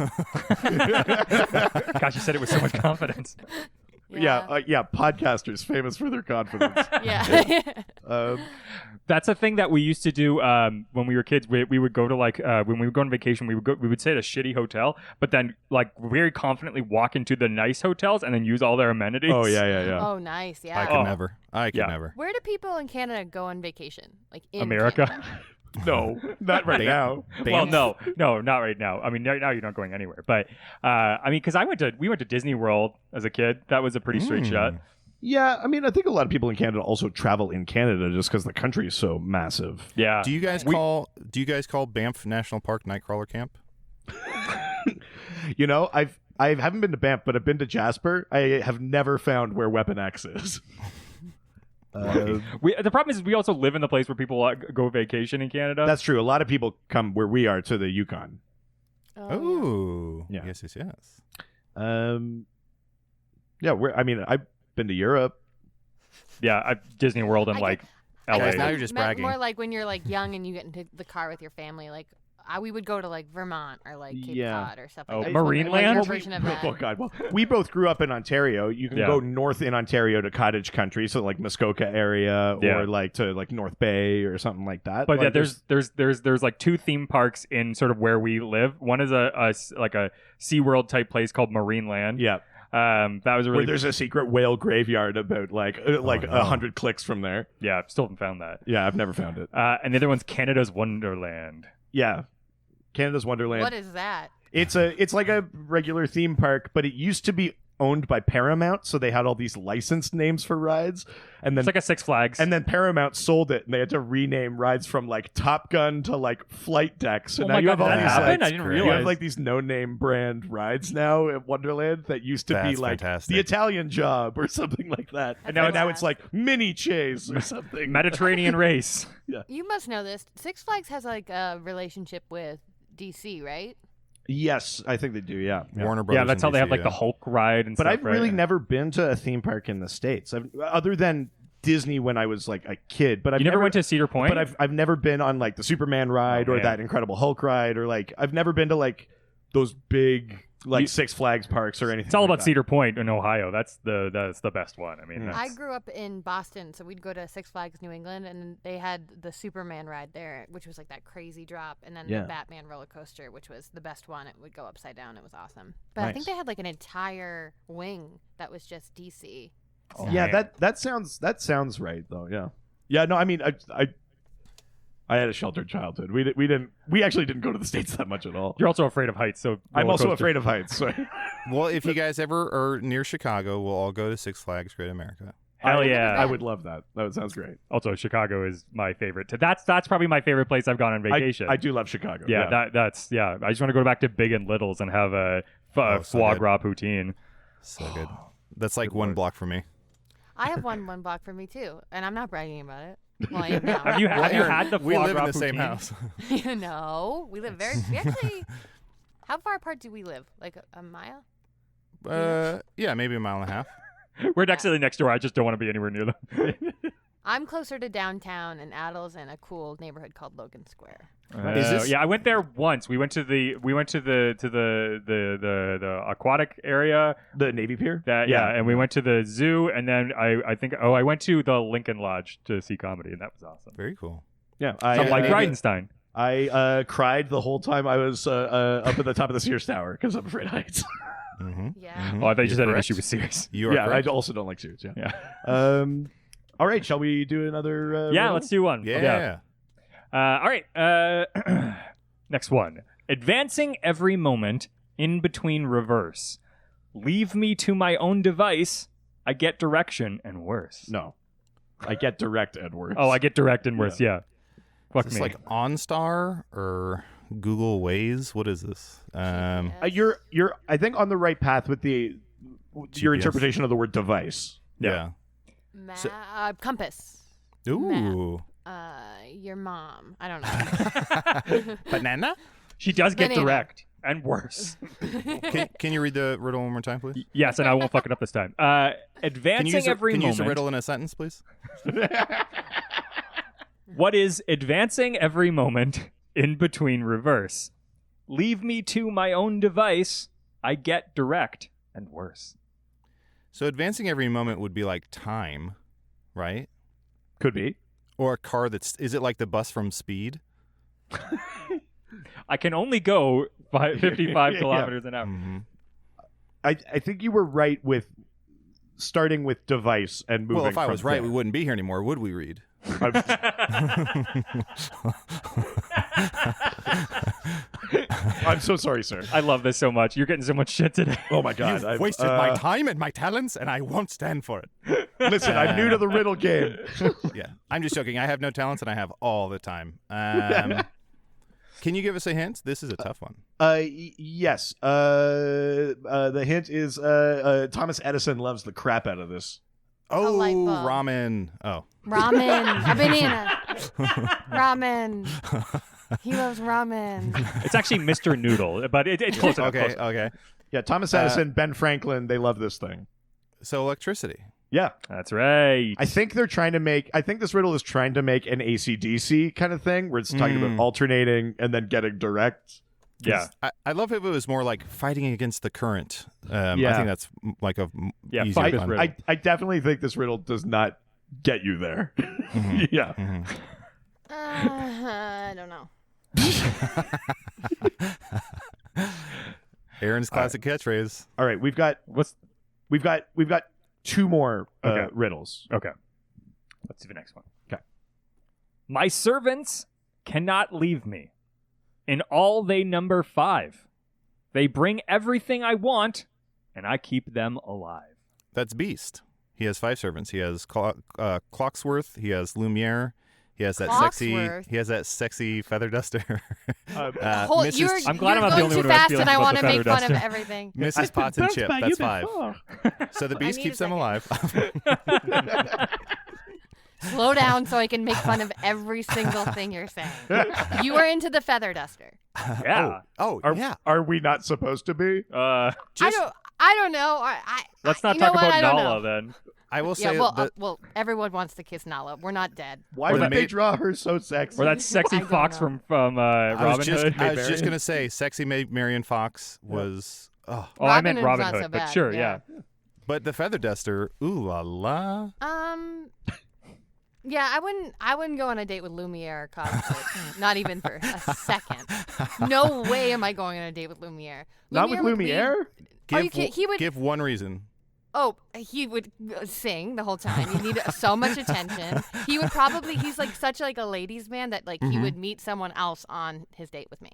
[SPEAKER 1] Gosh, you said it with so much confidence.
[SPEAKER 2] Yeah, podcasters famous for their confidence.
[SPEAKER 3] Yeah.
[SPEAKER 1] That's a thing that we used to do when we were kids. We would go to like when we would go on vacation, we would stay at a shitty hotel, but then like very confidently walk into the nice hotels and then use all their amenities.
[SPEAKER 2] Oh yeah.
[SPEAKER 3] Oh, nice. Yeah.
[SPEAKER 4] I could never. I could
[SPEAKER 1] Yeah.
[SPEAKER 4] never.
[SPEAKER 3] Where do people in Canada go on vacation? Like in
[SPEAKER 1] America.
[SPEAKER 3] Canada?
[SPEAKER 2] No, not right now.
[SPEAKER 1] Well, no, not right now. I mean, right now you're not going anywhere. But I mean, because we went to Disney World as a kid. That was a pretty straight shot.
[SPEAKER 2] Yeah, I mean, I think a lot of people in Canada also travel in Canada just because the country is so massive.
[SPEAKER 1] Yeah.
[SPEAKER 4] Do you guys call Banff National Park Nightcrawler Camp?
[SPEAKER 2] You know, I haven't been to Banff, but I've been to Jasper. I have never found where Weapon X is.
[SPEAKER 1] The problem is we also live in the place where people go vacation in Canada.
[SPEAKER 2] That's true. A lot of people come where we are to the Yukon.
[SPEAKER 4] Oh,
[SPEAKER 2] yeah.
[SPEAKER 4] Yes.
[SPEAKER 2] Yeah, I've been to Europe.
[SPEAKER 1] Yeah, Disney World and like LA.
[SPEAKER 4] Guys, now you're just bragging.
[SPEAKER 3] More like when you're like young and you get into the car with your family. Like we would go to like Vermont or like Cape Cod or something.
[SPEAKER 1] Oh, Marineland?
[SPEAKER 3] Version of that.
[SPEAKER 2] Oh God! Well, we both grew up in Ontario. You can go north in Ontario to cottage country, so like Muskoka area, or like to like North Bay or something like that.
[SPEAKER 1] But
[SPEAKER 2] like,
[SPEAKER 1] there's like 2 theme parks in sort of where we live. One is a SeaWorld type place called Marineland.
[SPEAKER 2] Yeah.
[SPEAKER 1] That was a really
[SPEAKER 2] where there's a secret whale graveyard about like 100 clicks from there.
[SPEAKER 1] Yeah, still haven't found that.
[SPEAKER 2] Yeah, I've never found it.
[SPEAKER 1] And the other one's Canada's Wonderland.
[SPEAKER 2] Yeah, Canada's Wonderland.
[SPEAKER 3] What is that?
[SPEAKER 2] It's like a regular theme park, but it used to be owned by Paramount, so they had all these licensed names for rides, and then
[SPEAKER 1] it's like a Six Flags.
[SPEAKER 2] And then Paramount sold it, and they had to rename rides from like Top Gun to like Flight Deck. So now you have all these
[SPEAKER 1] happened? I didn't realize.
[SPEAKER 2] You have like these no-name brand rides now at Wonderland that used to be like
[SPEAKER 4] fantastic.
[SPEAKER 2] the Italian Job or something like that, and now it's like Mini Chase or something.
[SPEAKER 1] Mediterranean Race.
[SPEAKER 2] Yeah,
[SPEAKER 3] you must know this. Six Flags has like a relationship with DC, right?
[SPEAKER 2] Yes, I think they do. Yeah,
[SPEAKER 4] Warner Brothers.
[SPEAKER 1] Yeah, that's how they have like the Hulk ride and
[SPEAKER 2] but
[SPEAKER 1] stuff.
[SPEAKER 2] I've really never been to a theme park in the States, other than Disney when I was like a kid. But I've
[SPEAKER 1] never went to Cedar Point.
[SPEAKER 2] But I've never been on like the Superman ride or that Incredible Hulk ride, or like I've never been to like those big like Six Flags parks or anything.
[SPEAKER 1] It's all
[SPEAKER 2] like
[SPEAKER 1] about
[SPEAKER 2] that.
[SPEAKER 1] Cedar Point in Ohio. That's the best one. I mean,
[SPEAKER 3] I grew up in Boston, so we'd go to Six Flags New England, and they had the Superman ride there, which was like that crazy drop, and then the Batman roller coaster, which was the best one. It would go upside down. It was awesome. But I think they had like an entire wing that was just DC.
[SPEAKER 1] Oh,
[SPEAKER 3] So.
[SPEAKER 2] Yeah, that sounds right though. Yeah, yeah. No, I mean I had a sheltered childhood. We actually didn't go to the States that much at all.
[SPEAKER 1] You're also afraid of heights, so
[SPEAKER 2] I'm also afraid of heights. So.
[SPEAKER 4] Well, if you guys ever are near Chicago, we'll all go to Six Flags Great America.
[SPEAKER 1] Hell yeah.
[SPEAKER 2] I would love that. That sounds great.
[SPEAKER 1] Also, Chicago is my favorite. That's probably my favorite place I've gone on vacation.
[SPEAKER 2] I do love Chicago.
[SPEAKER 1] Yeah, that's I just want to go back to Big and Littles and have a foie gras poutine.
[SPEAKER 4] So good. That's like one block for me.
[SPEAKER 3] I have one block for me too, and I'm not bragging about it. Well, I am now.
[SPEAKER 1] Have you had the foie
[SPEAKER 4] We live
[SPEAKER 1] gras
[SPEAKER 4] in the same
[SPEAKER 1] poutine?
[SPEAKER 4] house.
[SPEAKER 3] No, we live we actually. How far apart do we live? Like a mile?
[SPEAKER 4] Yeah, maybe a mile and a half.
[SPEAKER 1] We're actually next door. I just don't want to be anywhere near them.
[SPEAKER 3] I'm closer to downtown, and Adal's in a cool neighborhood called Logan Square.
[SPEAKER 1] Yeah, I went there once. We went to the aquatic area,
[SPEAKER 2] the Navy Pier.
[SPEAKER 1] And we went to the zoo, and then I went to the Lincoln Lodge to see comedy, and that was awesome.
[SPEAKER 4] Very cool.
[SPEAKER 2] Yeah,
[SPEAKER 1] like Bridenstine.
[SPEAKER 2] I cried the whole time I was up at the top of the Sears Tower because I'm afraid of heights.
[SPEAKER 4] Mm-hmm.
[SPEAKER 3] Yeah.
[SPEAKER 4] Mm-hmm.
[SPEAKER 1] Oh, I thought you
[SPEAKER 4] You're
[SPEAKER 1] said an
[SPEAKER 4] correct.
[SPEAKER 1] issue with Sears.
[SPEAKER 4] You are correct.
[SPEAKER 2] I also don't like Sears.
[SPEAKER 1] Yeah.
[SPEAKER 2] All right, shall we do another?
[SPEAKER 1] Yeah,
[SPEAKER 2] riddle?
[SPEAKER 1] let's do one.
[SPEAKER 4] Yeah.
[SPEAKER 1] All right. Next one. Advancing every moment in between reverse. Leave me to my own device. I get direction and worse.
[SPEAKER 2] No, I get direct and worse.
[SPEAKER 1] Oh, I get direct and worse. Yeah. Fuck
[SPEAKER 4] Is
[SPEAKER 1] me.
[SPEAKER 4] this like OnStar or Google Waze? What is this?
[SPEAKER 2] You're I think on the right path with your
[SPEAKER 4] GPS.
[SPEAKER 2] interpretation of the word device.
[SPEAKER 4] Yeah.
[SPEAKER 3] Compass.
[SPEAKER 4] Ooh.
[SPEAKER 3] Your mom. I don't know.
[SPEAKER 4] Banana?
[SPEAKER 1] She does get
[SPEAKER 3] Banana.
[SPEAKER 1] direct and worse.
[SPEAKER 4] Can you read the riddle one more time, please?
[SPEAKER 1] Yes, and I won't fuck it up this time. Advancing every
[SPEAKER 4] Can you
[SPEAKER 1] moment.
[SPEAKER 4] use a riddle in a sentence, please?
[SPEAKER 1] What is advancing every moment in between reverse? Leave me to my own device. I get direct and worse.
[SPEAKER 4] So advancing every moment would be like time, right?
[SPEAKER 2] Could be.
[SPEAKER 4] Or a car is it like the bus from Speed?
[SPEAKER 1] I can only go 55 kilometers an hour.
[SPEAKER 4] Mm-hmm.
[SPEAKER 2] I think you were right with starting with device and moving.
[SPEAKER 4] Well, if I
[SPEAKER 2] from
[SPEAKER 4] was right,
[SPEAKER 2] there.
[SPEAKER 4] we wouldn't be here anymore, would we, Reed?
[SPEAKER 2] I'm so sorry, sir.
[SPEAKER 1] I love this so much. You're getting so much shit today.
[SPEAKER 2] Oh my God!
[SPEAKER 4] You've wasted my time and my talents, and I won't stand for it.
[SPEAKER 2] Listen, I'm new to the riddle game.
[SPEAKER 4] Yeah, I'm just joking. I have no talents, and I have all the time. Can you give us a hint? This is a tough one.
[SPEAKER 2] Yes. The hint is Thomas Edison loves the crap out of this
[SPEAKER 4] Oh,
[SPEAKER 3] light bulb.
[SPEAKER 4] ramen. Oh.
[SPEAKER 3] Ramen. A banana. Ramen. He loves ramen.
[SPEAKER 1] It's actually Mr. Noodle, but it's close enough.
[SPEAKER 4] Okay,
[SPEAKER 1] close.
[SPEAKER 4] okay.
[SPEAKER 2] Yeah, Thomas Edison, Ben Franklin, they love this thing.
[SPEAKER 4] So electricity.
[SPEAKER 2] Yeah.
[SPEAKER 1] That's right.
[SPEAKER 2] I think this riddle is trying to make an AC/DC kind of thing where it's talking about alternating and then getting direct.
[SPEAKER 1] Yeah.
[SPEAKER 4] I love if it was more like fighting against the current. I
[SPEAKER 2] Yeah.
[SPEAKER 4] think that's like a easier
[SPEAKER 1] fight this
[SPEAKER 4] one.
[SPEAKER 1] riddle.
[SPEAKER 2] I definitely think this riddle does not get you there. Yeah.
[SPEAKER 3] I don't know.
[SPEAKER 4] Aaron's classic catchphrase.
[SPEAKER 2] All right, we've got two more
[SPEAKER 1] Okay.
[SPEAKER 2] riddles.
[SPEAKER 1] Okay. Let's see the next one.
[SPEAKER 2] Okay.
[SPEAKER 1] My servants cannot leave me. In all, they number 5. They bring everything I want, and I keep them alive.
[SPEAKER 4] That's Beast. He has 5 servants. He has Clocksworth. He has Lumiere. He has that sexy feather duster.
[SPEAKER 3] I'm
[SPEAKER 1] glad
[SPEAKER 3] you're
[SPEAKER 1] I'm not the
[SPEAKER 3] going
[SPEAKER 1] only
[SPEAKER 3] too
[SPEAKER 1] one who
[SPEAKER 3] fast,
[SPEAKER 1] feels
[SPEAKER 3] and I
[SPEAKER 1] about
[SPEAKER 3] want
[SPEAKER 1] the
[SPEAKER 3] to make
[SPEAKER 1] feather
[SPEAKER 3] fun of
[SPEAKER 1] duster.
[SPEAKER 3] everything.
[SPEAKER 4] Mrs. Potts and Chip. That's 5. So the Beast
[SPEAKER 3] need
[SPEAKER 4] keeps
[SPEAKER 3] a
[SPEAKER 4] them alive.
[SPEAKER 3] Slow down so I can make fun of every single thing you're saying. You are into the feather duster.
[SPEAKER 1] Yeah.
[SPEAKER 2] Are we not supposed to be?
[SPEAKER 3] I don't know.
[SPEAKER 1] Let's not
[SPEAKER 3] you know
[SPEAKER 1] talk
[SPEAKER 3] what?
[SPEAKER 1] about
[SPEAKER 3] I don't
[SPEAKER 1] Nala
[SPEAKER 3] know.
[SPEAKER 1] then.
[SPEAKER 4] I will
[SPEAKER 3] Yeah,
[SPEAKER 4] say
[SPEAKER 3] well, everyone wants to kiss Nala. We're not dead.
[SPEAKER 2] Why
[SPEAKER 1] Or
[SPEAKER 2] would
[SPEAKER 1] the
[SPEAKER 2] they
[SPEAKER 4] maid-
[SPEAKER 2] draw her so sexy?
[SPEAKER 1] Or that sexy
[SPEAKER 3] I don't
[SPEAKER 1] fox
[SPEAKER 3] know.
[SPEAKER 1] from Robin Hood.
[SPEAKER 4] I was just gonna say, sexy Marion Fox was. Oh.
[SPEAKER 1] Oh, I meant
[SPEAKER 3] Robin
[SPEAKER 1] Robin
[SPEAKER 3] Hood's not
[SPEAKER 1] Hood,
[SPEAKER 3] so
[SPEAKER 1] but
[SPEAKER 3] bad,
[SPEAKER 1] sure,
[SPEAKER 3] yeah.
[SPEAKER 4] But the feather duster, ooh la la.
[SPEAKER 3] Yeah, I wouldn't go on a date with Lumiere or Cosmo. Not even for a second. No way am I going on a date with Lumiere.
[SPEAKER 2] Not with
[SPEAKER 3] would leave-
[SPEAKER 2] Lumiere?
[SPEAKER 3] he would.
[SPEAKER 4] Give one reason.
[SPEAKER 3] Oh, he would sing the whole time. He needed so much attention. He would probably. He's like such like a ladies' man that like he would meet someone else on his date with me,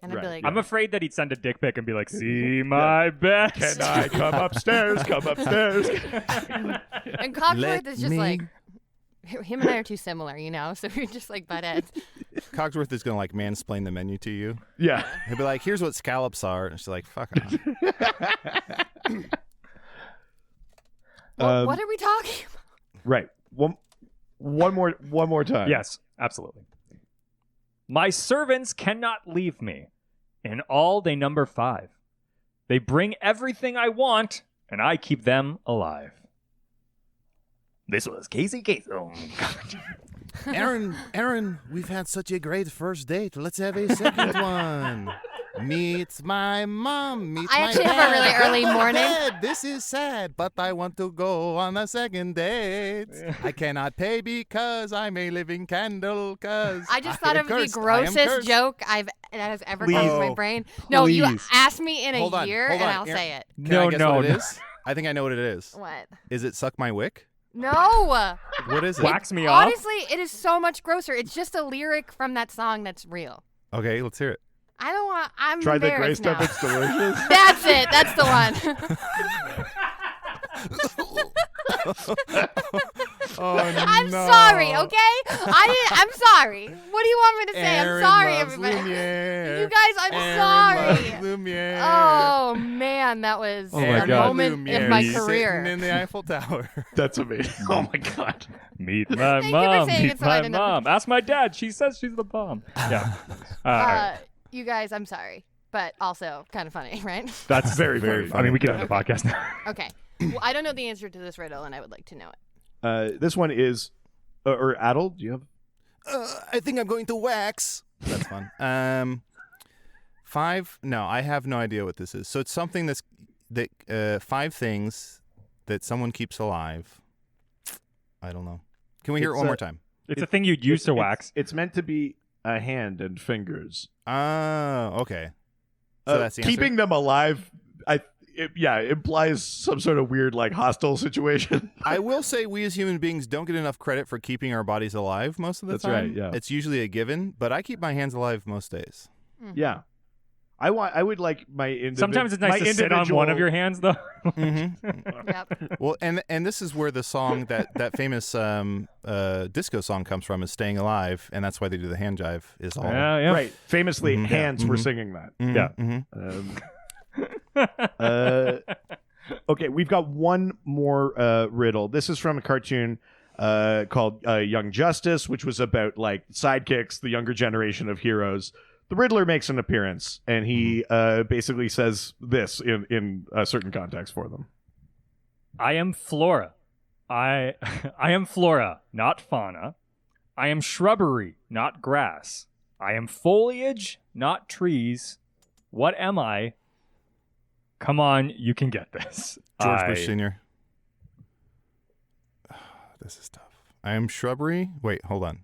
[SPEAKER 3] and I'd be like,
[SPEAKER 1] I'm afraid that he'd send a dick pic and be like, "See my best."
[SPEAKER 2] Can I come upstairs? Come upstairs.
[SPEAKER 3] and Cogsworth is just like. Him and I are too similar, you know, so we're just like butt heads.
[SPEAKER 4] Cogsworth is gonna like mansplain the menu to you.
[SPEAKER 2] Yeah.
[SPEAKER 4] He'll be like, "Here's what scallops are," and she's like, "Fuck off."
[SPEAKER 3] What are we talking about?
[SPEAKER 2] Right. One more time.
[SPEAKER 1] Yes, absolutely. My servants cannot leave me. In all, they number 5. They bring everything I want, and I keep them alive. This was Casey Kasem.
[SPEAKER 4] Aaron, we've had such a great first date. Let's have a second one. Meet my mom. Meet
[SPEAKER 3] I
[SPEAKER 4] my
[SPEAKER 3] actually
[SPEAKER 4] dad.
[SPEAKER 3] have a really early
[SPEAKER 4] Go to
[SPEAKER 3] morning.
[SPEAKER 4] bed. This is sad, but I want to go on a second date. I cannot pay because I'm a living candle. Cause
[SPEAKER 3] I just thought of the
[SPEAKER 4] I am
[SPEAKER 3] grossest
[SPEAKER 4] cursed.
[SPEAKER 3] joke that has ever come to my
[SPEAKER 2] Please.
[SPEAKER 3] brain. No, you
[SPEAKER 2] Please.
[SPEAKER 3] ask me in
[SPEAKER 4] Hold
[SPEAKER 3] a
[SPEAKER 4] on,
[SPEAKER 3] year
[SPEAKER 4] hold
[SPEAKER 3] and
[SPEAKER 4] on,
[SPEAKER 3] I'll
[SPEAKER 4] Aaron.
[SPEAKER 3] say it.
[SPEAKER 4] Can I guess what it
[SPEAKER 1] no.
[SPEAKER 4] is? I think I know what it is.
[SPEAKER 3] What?
[SPEAKER 4] Is it suck my wick?
[SPEAKER 3] No.
[SPEAKER 4] What is it?
[SPEAKER 1] Wax me off.
[SPEAKER 3] Honestly, it is so much grosser. It's just a lyric from that song that's real.
[SPEAKER 4] Okay, let's hear it.
[SPEAKER 3] I don't want. I'm
[SPEAKER 2] Try the gray
[SPEAKER 3] embarrassed
[SPEAKER 2] stuff.
[SPEAKER 3] now.
[SPEAKER 2] It's delicious.
[SPEAKER 3] That's it. That's the one.
[SPEAKER 4] Oh,
[SPEAKER 3] I'm
[SPEAKER 4] no.
[SPEAKER 3] sorry. Okay. I'm sorry. What do you want me to say?
[SPEAKER 4] Aaron
[SPEAKER 3] I'm sorry,
[SPEAKER 4] loves
[SPEAKER 3] everybody.
[SPEAKER 4] Lumiere.
[SPEAKER 3] You guys, I'm
[SPEAKER 4] Aaron
[SPEAKER 3] sorry.
[SPEAKER 4] loves Lumiere.
[SPEAKER 3] Oh man, that was
[SPEAKER 1] Oh my
[SPEAKER 3] a
[SPEAKER 1] God.
[SPEAKER 3] moment
[SPEAKER 4] Lumiere
[SPEAKER 3] in my
[SPEAKER 4] sitting
[SPEAKER 3] career.
[SPEAKER 4] in the Eiffel Tower.
[SPEAKER 2] That's amazing. Oh my god.
[SPEAKER 1] Meet my
[SPEAKER 3] Thank you for
[SPEAKER 1] mom.
[SPEAKER 3] saying
[SPEAKER 1] Meet
[SPEAKER 3] it so I
[SPEAKER 1] my
[SPEAKER 3] didn't have to-
[SPEAKER 1] mom. Ask my dad. She says she's the bomb. Yeah. All right.
[SPEAKER 3] You guys, I'm sorry, but also kind of funny, right?
[SPEAKER 1] That's
[SPEAKER 2] very, very
[SPEAKER 1] I mean, we could end the podcast now.
[SPEAKER 3] Okay. Well, I don't know the answer to this riddle, and I would like to know it.
[SPEAKER 2] This one is, or Adal, do you have?
[SPEAKER 4] I think I'm going to wax. That's fun. 5. No, I have no idea what this is. So it's something that 5 things that someone keeps alive. I don't know. Can we hear it
[SPEAKER 2] It's
[SPEAKER 4] one
[SPEAKER 2] a-
[SPEAKER 4] more time?
[SPEAKER 1] It's a thing you'd use to wax.
[SPEAKER 2] It's meant to be a hand and fingers.
[SPEAKER 4] Oh, okay. So that's the answer?
[SPEAKER 2] Keeping them alive. Implies some sort of weird, like, hostile situation.
[SPEAKER 4] I will say we as human beings don't get enough credit for keeping our bodies alive most of the
[SPEAKER 2] That's
[SPEAKER 4] time.
[SPEAKER 2] right, yeah.
[SPEAKER 4] It's usually a given, but I keep my hands alive most days.
[SPEAKER 2] Yeah. I would like my individual.
[SPEAKER 1] Sometimes it's nice to sit on one of your hands, though.
[SPEAKER 3] Yep.
[SPEAKER 4] Well, and this is where the song that famous disco song comes from is "Staying Alive," and that's why they do the hand jive. Is all
[SPEAKER 1] Yeah.
[SPEAKER 2] Right. Famously,
[SPEAKER 4] Mhm.
[SPEAKER 2] Hands
[SPEAKER 4] Yeah.
[SPEAKER 2] were
[SPEAKER 4] Mhm.
[SPEAKER 2] singing that.
[SPEAKER 4] Mhm,
[SPEAKER 1] Yeah.
[SPEAKER 4] mhm.
[SPEAKER 2] Okay, we've got one more riddle. This is from a cartoon called Young Justice, which was about like sidekicks, the younger generation of heroes. The Riddler makes an appearance, and he basically says this in a certain context for them.
[SPEAKER 1] I am flora. I am flora, not fauna. I am shrubbery, not grass. I am foliage, not trees. What am I? Come on, you can get this.
[SPEAKER 4] George Bush Sr. This is tough. I am shrubbery. Wait, hold on.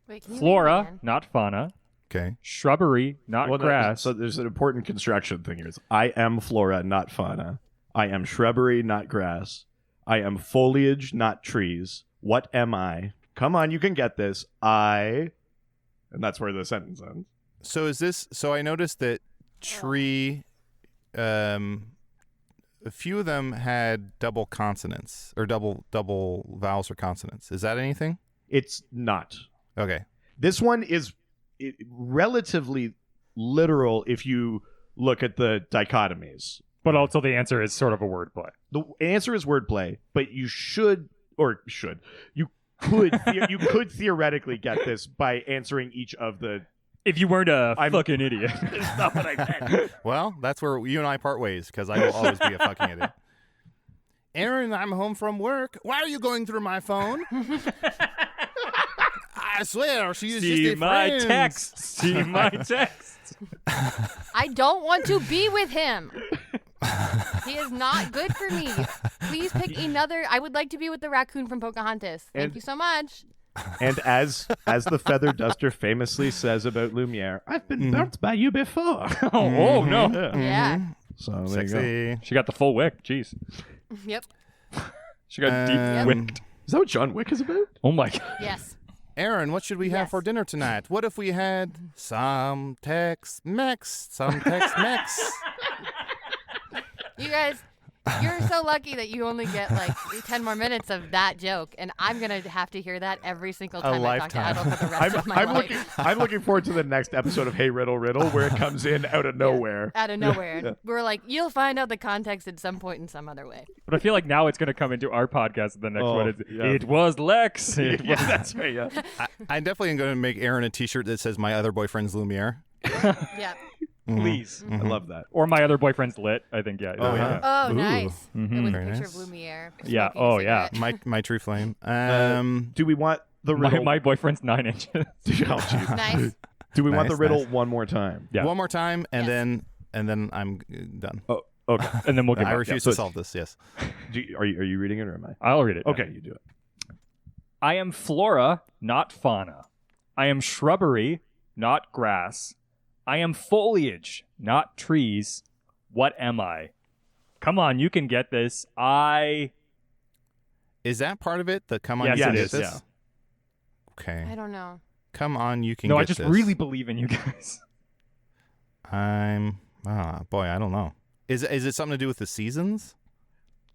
[SPEAKER 3] Wait, can you read it
[SPEAKER 1] Flora,
[SPEAKER 3] again?
[SPEAKER 1] not fauna.
[SPEAKER 4] Okay.
[SPEAKER 1] Shrubbery, not grass.
[SPEAKER 2] So there's an important construction thing here. It's, I am flora, not fauna. I am shrubbery, not grass. I am foliage, not trees. What am I? Come on, you can get this. And that's where the sentence ends.
[SPEAKER 4] So is this? So I noticed that tree. A few of them had double consonants or double vowels or consonants. Is that anything?
[SPEAKER 2] It's not.
[SPEAKER 4] Okay.
[SPEAKER 2] This one is relatively literal if you look at the dichotomies.
[SPEAKER 1] But also the answer is sort of a wordplay.
[SPEAKER 2] The answer is wordplay, but you could theoretically get this by answering each of the.
[SPEAKER 1] If you weren't a fucking idiot.
[SPEAKER 2] That's not what I meant.
[SPEAKER 4] Well, that's where you and I part ways, because I will always be a fucking idiot. Erin, I'm home from work. Why are you going through my phone? I swear, she is just a friend.
[SPEAKER 1] See my text.
[SPEAKER 3] I don't want to be with him. He is not good for me. Please pick another. I would like to be with the raccoon from Pocahontas. Thank you so much.
[SPEAKER 2] And as the feather duster famously says about Lumiere, I've been burnt by you before.
[SPEAKER 1] Oh no.
[SPEAKER 3] Yeah.
[SPEAKER 2] So there you go.
[SPEAKER 4] Sexy.
[SPEAKER 1] She got the full wick. Jeez.
[SPEAKER 3] Yep.
[SPEAKER 1] She got deep wicked.
[SPEAKER 2] Is that what John Wick is about?
[SPEAKER 1] Oh my god.
[SPEAKER 3] Yes.
[SPEAKER 4] Erin, what should we have
[SPEAKER 3] Yes.
[SPEAKER 4] for dinner tonight? What if we had some Tex-Mex? Some Tex-Mex.
[SPEAKER 3] You guys, you're so lucky that you only get like 10 more minutes of that joke, and I'm going to have to hear that every single time I talk to
[SPEAKER 4] lifetime.
[SPEAKER 3] Adal for the rest of my life.
[SPEAKER 2] I'm looking forward to the next episode of Hey Riddle Riddle where it comes in out of nowhere.
[SPEAKER 3] Out of nowhere. We're like, you'll find out the context at some point in some other way.
[SPEAKER 1] But I feel like now it's going to come into our podcast. The next one is It was Lex.
[SPEAKER 2] Yeah, that's right. Yeah.
[SPEAKER 4] I'm definitely going to make Erin a T-shirt that says "My other boyfriend's Lumiere."
[SPEAKER 3] Yeah.
[SPEAKER 1] Please.
[SPEAKER 2] I love that.
[SPEAKER 1] Or my other boyfriend's lit. I think
[SPEAKER 2] Oh, yeah.
[SPEAKER 3] Oh,
[SPEAKER 4] Ooh.
[SPEAKER 3] nice. It was a
[SPEAKER 4] Very
[SPEAKER 3] picture
[SPEAKER 4] nice.
[SPEAKER 3] of Lumiere.
[SPEAKER 1] Yeah.
[SPEAKER 3] smoking a
[SPEAKER 1] Oh, yeah.
[SPEAKER 3] cigarette.
[SPEAKER 4] My true flame.
[SPEAKER 2] Do we want the riddle?
[SPEAKER 1] My boyfriend's 9 inches.
[SPEAKER 2] Oh, jeez.
[SPEAKER 3] Nice.
[SPEAKER 2] Do we want the
[SPEAKER 4] Nice,
[SPEAKER 2] riddle
[SPEAKER 4] nice.
[SPEAKER 2] one more time?
[SPEAKER 1] Yeah.
[SPEAKER 4] One more time, and
[SPEAKER 3] Yes.
[SPEAKER 4] then I'm done.
[SPEAKER 2] Oh, okay.
[SPEAKER 1] And then we'll give
[SPEAKER 4] I
[SPEAKER 1] up.
[SPEAKER 4] refuse
[SPEAKER 2] so
[SPEAKER 4] to solve this. Yes.
[SPEAKER 2] Are you reading it or am I?
[SPEAKER 1] I'll read it.
[SPEAKER 2] Okay, you do it.
[SPEAKER 1] I am flora, not fauna. I am shrubbery, not grass. I am foliage, not trees. What am I? Come on, you can get this.
[SPEAKER 4] Is that part of it? The come on,
[SPEAKER 1] Yes,
[SPEAKER 4] you can
[SPEAKER 1] it
[SPEAKER 4] get
[SPEAKER 1] is,
[SPEAKER 4] this?
[SPEAKER 1] yeah.
[SPEAKER 4] Okay.
[SPEAKER 3] I don't know.
[SPEAKER 4] Come on, you can
[SPEAKER 1] No,
[SPEAKER 4] get
[SPEAKER 1] I just
[SPEAKER 4] this.
[SPEAKER 1] really believe in you guys.
[SPEAKER 4] Boy, I don't know. Is it something to do with the seasons?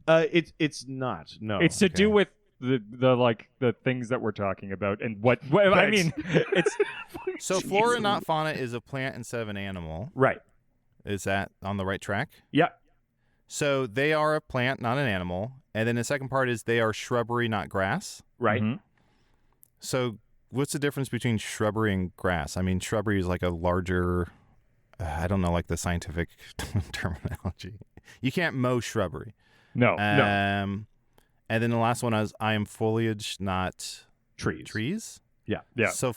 [SPEAKER 2] It's not. No.
[SPEAKER 1] It's to do
[SPEAKER 4] okay.
[SPEAKER 1] with the things that we're talking about and what I mean. It's
[SPEAKER 4] So flora, not fauna, is a plant instead of an animal.
[SPEAKER 2] right.
[SPEAKER 4] Is that on the right track?
[SPEAKER 2] Yeah.
[SPEAKER 4] So they are a plant, not an animal. And then the second part is they are shrubbery, not grass.
[SPEAKER 2] Right.
[SPEAKER 1] Mhm.
[SPEAKER 4] So what's the difference between shrubbery and grass? I mean, shrubbery is like a larger, I don't know, like the scientific terminology. You can't mow shrubbery.
[SPEAKER 1] no.
[SPEAKER 4] And then the last one is I am foliage, not
[SPEAKER 2] Trees.
[SPEAKER 4] trees.
[SPEAKER 1] Yeah.
[SPEAKER 4] So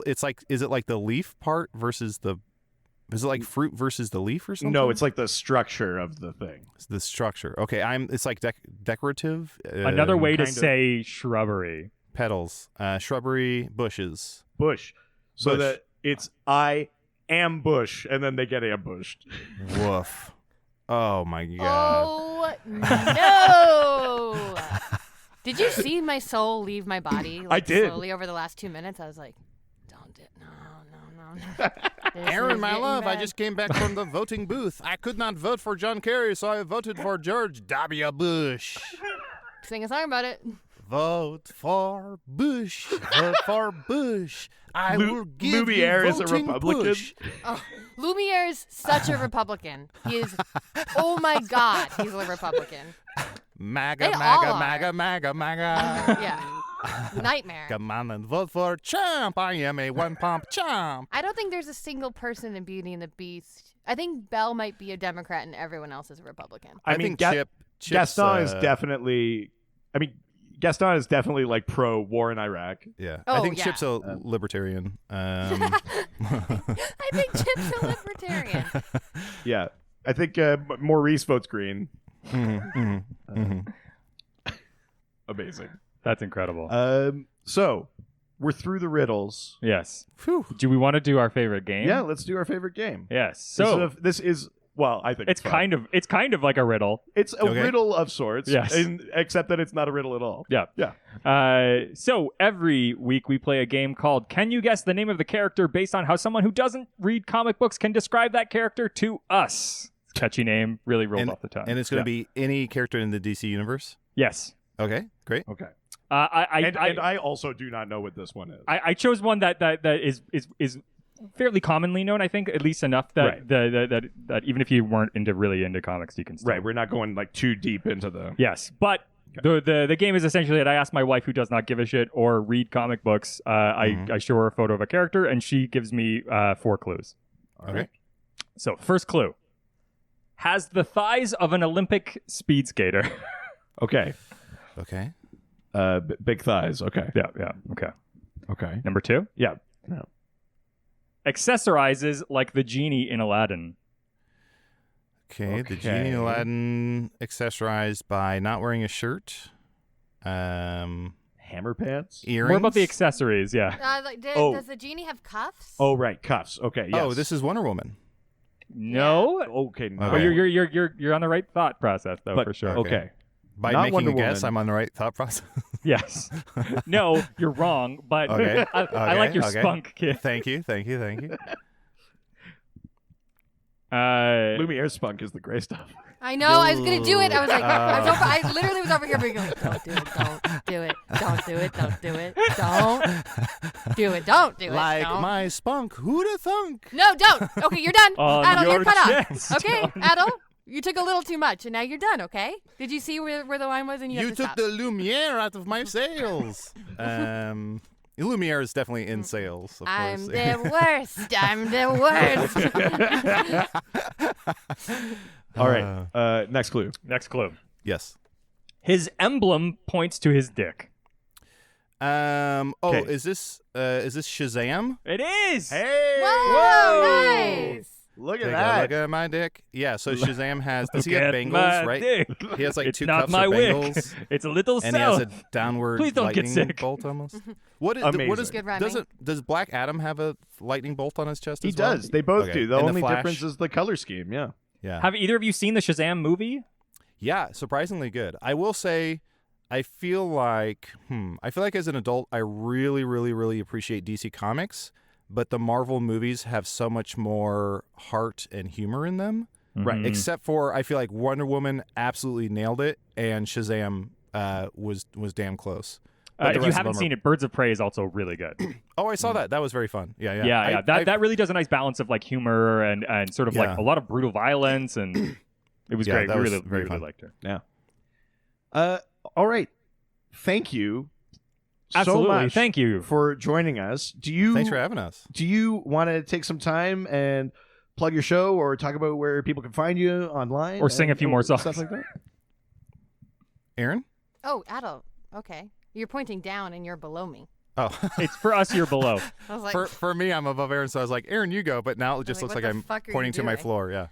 [SPEAKER 4] it's like, is it like the leaf part versus is it like fruit versus the leaf or something?
[SPEAKER 2] No, it's like the structure of the thing.
[SPEAKER 4] It's the structure. Okay, it's like decorative.
[SPEAKER 1] Another way to
[SPEAKER 2] kind of.
[SPEAKER 1] say shrubbery.
[SPEAKER 4] Petals, shrubbery, bushes.
[SPEAKER 2] Bush. So
[SPEAKER 4] Bush.
[SPEAKER 2] that it's I am Bush, and then they get ambushed.
[SPEAKER 4] Woof. Oh my god.
[SPEAKER 3] Oh, no. Did you see my soul leave my body?
[SPEAKER 2] I did.
[SPEAKER 3] Slowly over the last 2 minutes. I was like, don't do it. No. This
[SPEAKER 4] Aaron,
[SPEAKER 3] is
[SPEAKER 4] my
[SPEAKER 3] getting
[SPEAKER 4] love, I
[SPEAKER 3] bad.
[SPEAKER 4] just came back from the voting booth. I could not vote for John Kerry, so I voted for George W. Bush.
[SPEAKER 3] Sing a song about it.
[SPEAKER 4] Vote for Bush. Vote for Bush. I will give
[SPEAKER 2] Lumiere
[SPEAKER 4] you
[SPEAKER 2] is a
[SPEAKER 4] voting
[SPEAKER 2] Republican?
[SPEAKER 4] push.
[SPEAKER 3] Oh, Lumiere is such a Republican. He is. Oh my God, he's a Republican.
[SPEAKER 4] MAGA,
[SPEAKER 3] They
[SPEAKER 4] MAGA,
[SPEAKER 3] all are.
[SPEAKER 4] MAGA, MAGA, MAGA.
[SPEAKER 3] Yeah, nightmare.
[SPEAKER 4] Come on and vote for Trump. I am a one-pump chump.
[SPEAKER 3] I don't think there's a single person in Beauty and the Beast. I think Belle might be a Democrat and everyone else is a Republican.
[SPEAKER 4] I
[SPEAKER 2] mean,
[SPEAKER 4] think Chip's,
[SPEAKER 2] Gaston is definitely. I mean, Gaston is definitely like pro war in Iraq.
[SPEAKER 4] Yeah,
[SPEAKER 3] Oh,
[SPEAKER 4] I think
[SPEAKER 3] yeah.
[SPEAKER 4] Chip's a libertarian.
[SPEAKER 3] I think Chip's a libertarian.
[SPEAKER 2] Yeah, I think Maurice votes green. Amazing.
[SPEAKER 1] That's incredible.
[SPEAKER 2] So we're through the riddles.
[SPEAKER 1] Yes.
[SPEAKER 4] Whew.
[SPEAKER 1] Do we want to do our favorite game?
[SPEAKER 2] Yeah, let's do our favorite game.
[SPEAKER 1] Yes. So
[SPEAKER 2] this is well, I think
[SPEAKER 1] it's
[SPEAKER 2] fun.
[SPEAKER 1] kind of like a riddle.
[SPEAKER 2] It's a
[SPEAKER 4] Okay.
[SPEAKER 2] riddle of sorts.
[SPEAKER 1] Yes.
[SPEAKER 2] Except that it's not a riddle at all.
[SPEAKER 1] Yeah.
[SPEAKER 2] Yeah.
[SPEAKER 1] So every week we play a game called Can You Guess the Name of the Character based on how someone who doesn't read comic books can describe that character to us. Catchy name, really rolls off the tongue.
[SPEAKER 4] And it's going to be any character in the DC universe?
[SPEAKER 1] Yes.
[SPEAKER 4] Okay, great.
[SPEAKER 2] Okay.
[SPEAKER 1] I
[SPEAKER 2] also do not know what this one is.
[SPEAKER 1] I chose one that is fairly commonly known. I think at least enough that
[SPEAKER 2] Right.
[SPEAKER 1] that even if you weren't really into comics, you can still.
[SPEAKER 2] Right. We're not going like too deep into the.
[SPEAKER 1] Yes, but the game is essentially that I ask my wife, who does not give a shit or read comic books. I show her a photo of a character, and she gives me 4 clues.
[SPEAKER 2] All right.
[SPEAKER 1] So first clue: has the thighs of an Olympic speed skater.
[SPEAKER 2] Okay.
[SPEAKER 4] Okay.
[SPEAKER 2] Big thighs. Okay.
[SPEAKER 1] Yeah. Okay.
[SPEAKER 2] Okay.
[SPEAKER 1] Number 2:
[SPEAKER 2] Yeah. No.
[SPEAKER 1] accessorizes like the genie in Aladdin.
[SPEAKER 4] Okay, the genie in Aladdin accessorized by not wearing a shirt.
[SPEAKER 2] Hammer pants.
[SPEAKER 4] Earrings.
[SPEAKER 1] More about the accessories, yeah.
[SPEAKER 3] Does the genie have cuffs?
[SPEAKER 2] Oh, right. Cuffs. Okay. Yes.
[SPEAKER 4] Oh, this is Wonder Woman.
[SPEAKER 1] No.
[SPEAKER 2] Okay. No.
[SPEAKER 1] But you're on the right thought process though,
[SPEAKER 2] But,
[SPEAKER 1] for sure.
[SPEAKER 2] Okay.
[SPEAKER 4] By
[SPEAKER 2] Not
[SPEAKER 4] making
[SPEAKER 2] Wonder
[SPEAKER 4] a guess,
[SPEAKER 2] Woman.
[SPEAKER 4] I'm on the right thought process.
[SPEAKER 1] Yes. No, you're wrong, but
[SPEAKER 4] Okay.
[SPEAKER 1] I like your
[SPEAKER 4] Okay.
[SPEAKER 1] spunk, kid.
[SPEAKER 4] Thank you.
[SPEAKER 2] Lumiere spunk is the gray stuff.
[SPEAKER 3] I know. I was gonna do it. I was like, I literally was over here being like, don't do it, don't do it, don't do it, don't do it, don't do it, don't do it.
[SPEAKER 4] Like
[SPEAKER 3] don't.
[SPEAKER 4] my spunk, who'da thunk?
[SPEAKER 3] No, don't. Okay, you're done. Adal,
[SPEAKER 1] your
[SPEAKER 3] you're cut off.
[SPEAKER 1] chest,
[SPEAKER 3] Okay,
[SPEAKER 1] John.
[SPEAKER 3] Adal, you took a little too much, and now you're done. Okay? Did you see where the line was? And you
[SPEAKER 4] You
[SPEAKER 3] have to
[SPEAKER 4] took
[SPEAKER 3] stop.
[SPEAKER 4] the Lumiere out of my sails. Lumiere is definitely in sales, of
[SPEAKER 3] I'm
[SPEAKER 4] course.
[SPEAKER 3] the worst. I'm the worst.
[SPEAKER 2] All right. Next clue.
[SPEAKER 1] Next clue.
[SPEAKER 4] Yes.
[SPEAKER 1] His emblem points to his dick.
[SPEAKER 2] Okay.
[SPEAKER 4] Is this Shazam?
[SPEAKER 1] It is.
[SPEAKER 2] Hey.
[SPEAKER 3] Whoa, nice.
[SPEAKER 2] Look at
[SPEAKER 4] Take a
[SPEAKER 2] that.
[SPEAKER 4] look at my dick. Yeah, so Shazam does he
[SPEAKER 1] Look
[SPEAKER 4] have
[SPEAKER 1] at
[SPEAKER 4] bangles,
[SPEAKER 1] my
[SPEAKER 4] right?
[SPEAKER 1] dick.
[SPEAKER 4] He has like
[SPEAKER 1] It's
[SPEAKER 4] 2
[SPEAKER 1] not
[SPEAKER 4] cups
[SPEAKER 1] my
[SPEAKER 4] of
[SPEAKER 1] wick.
[SPEAKER 4] bangles.
[SPEAKER 1] It's a little
[SPEAKER 4] And he has
[SPEAKER 1] south.
[SPEAKER 4] a downward
[SPEAKER 1] Please don't get
[SPEAKER 4] lightning
[SPEAKER 1] sick.
[SPEAKER 4] bolt almost. What is
[SPEAKER 2] Amazing.
[SPEAKER 3] Good rhyming.
[SPEAKER 4] does Black Adam have a lightning bolt on his chest
[SPEAKER 2] He
[SPEAKER 4] as well?
[SPEAKER 2] does. They both
[SPEAKER 4] Okay.
[SPEAKER 2] do. The
[SPEAKER 4] And
[SPEAKER 2] only
[SPEAKER 4] Flash?
[SPEAKER 2] difference is the color scheme. Yeah.
[SPEAKER 4] Yeah.
[SPEAKER 1] Have either of you seen the Shazam movie?
[SPEAKER 4] Yeah, surprisingly good. I will say I feel like as an adult I really, really, really appreciate DC Comics, but the Marvel movies have so much more heart and humor in them.
[SPEAKER 2] Right.
[SPEAKER 4] Except for I feel like Wonder Woman absolutely nailed it, and Shazam was damn close. But the
[SPEAKER 1] If you
[SPEAKER 4] rest of
[SPEAKER 1] haven't
[SPEAKER 4] them
[SPEAKER 1] seen it, Birds of Prey is also really good.
[SPEAKER 4] Oh, I saw that. That was very fun. Yeah.
[SPEAKER 1] Yeah. That really does a nice balance of like humor and sort of like
[SPEAKER 4] Yeah.
[SPEAKER 1] a lot of brutal violence, and it was
[SPEAKER 4] Yeah,
[SPEAKER 1] great.
[SPEAKER 4] that
[SPEAKER 1] We
[SPEAKER 4] was
[SPEAKER 1] really,
[SPEAKER 4] very
[SPEAKER 1] really
[SPEAKER 4] fun.
[SPEAKER 1] liked it.
[SPEAKER 2] Yeah. All right. Thank you
[SPEAKER 1] Absolutely.
[SPEAKER 2] so much
[SPEAKER 1] Thank you.
[SPEAKER 2] for joining us.
[SPEAKER 4] Thanks for having us.
[SPEAKER 2] Do you want to take some time and plug your show or talk about where people can find you online?
[SPEAKER 1] Or sing a few more songs.
[SPEAKER 2] Stuff like that?
[SPEAKER 4] Aaron?
[SPEAKER 3] Oh, Adal. Okay. You're pointing down, and you're below me.
[SPEAKER 4] Oh.
[SPEAKER 1] It's for us. You're below.
[SPEAKER 3] I was like,
[SPEAKER 4] for me, I'm above Aaron, so I was like, Aaron, you go. But now it just
[SPEAKER 3] like,
[SPEAKER 4] looks
[SPEAKER 3] what
[SPEAKER 4] like
[SPEAKER 3] the
[SPEAKER 4] I'm
[SPEAKER 3] fuck are you
[SPEAKER 4] pointing to my
[SPEAKER 3] doing?
[SPEAKER 4] floor. Yeah.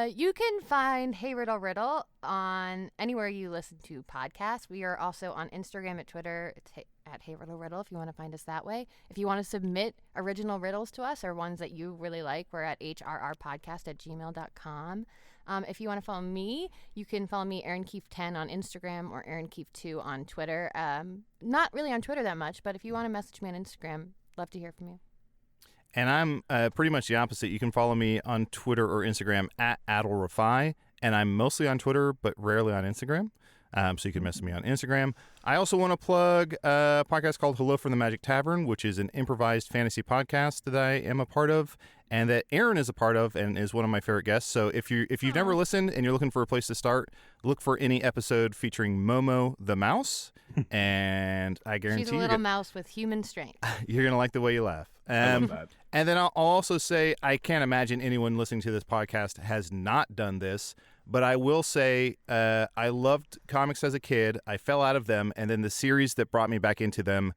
[SPEAKER 3] You can find Hey Riddle Riddle on anywhere you listen to podcasts. We are also on Instagram and Twitter at Hey Riddle Riddle if you want to find us that way. If you want to submit original riddles to us or ones that you really like, we're at hrrpodcast@gmail.com. If you want to follow me, you can follow me Erin Keif 10 on Instagram or Erin Keif 2 on Twitter. Not really on Twitter that much, but if you want to message me on Instagram, love to hear from you.
[SPEAKER 4] And I'm pretty much the opposite. You can follow me on Twitter or Instagram at Adal Rifai, and I'm mostly on Twitter, but rarely on Instagram. So you can message me on Instagram. I also want to plug a podcast called Hello from the Magic Tavern, which is an improvised fantasy podcast that I am a part of and that Erin is a part of and is one of my favorite guests. So if you've never listened and you're looking for a place to start, look for any episode featuring Momo the mouse, and I guarantee
[SPEAKER 3] she's a little mouse with human strength.
[SPEAKER 4] You're going to like the way you laugh.
[SPEAKER 2] I love that.
[SPEAKER 4] And then I'll also say I can't imagine anyone listening to this podcast has not done this. But I will say I loved comics as a kid. I fell out of them. And then the series that brought me back into them,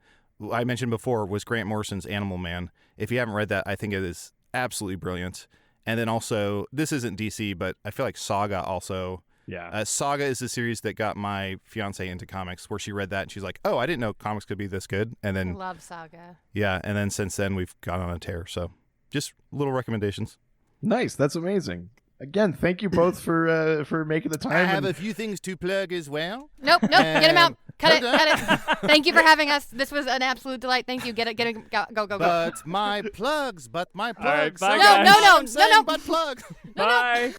[SPEAKER 4] I mentioned before, was Grant Morrison's Animal Man. If you haven't read that, I think it is absolutely brilliant. And then also, this isn't DC, but I feel like Saga also.
[SPEAKER 1] Yeah.
[SPEAKER 4] Saga is the series that got my fiance into comics, where she read that and she's like, oh, I didn't know comics could be this good. And then,
[SPEAKER 3] I love Saga.
[SPEAKER 4] Yeah. And then since then, we've gone on a tear. So just little recommendations.
[SPEAKER 2] Nice. That's amazing. Again, thank you both for making the time.
[SPEAKER 4] I have a few things to plug as well.
[SPEAKER 3] Nope, get him out. Cut it. Thank you for having us. This was an absolute delight. Thank you. Get it. Go.
[SPEAKER 4] But my plugs.
[SPEAKER 1] All right, bye,
[SPEAKER 3] No,
[SPEAKER 1] guys.
[SPEAKER 3] no.
[SPEAKER 4] But plugs.
[SPEAKER 1] Bye.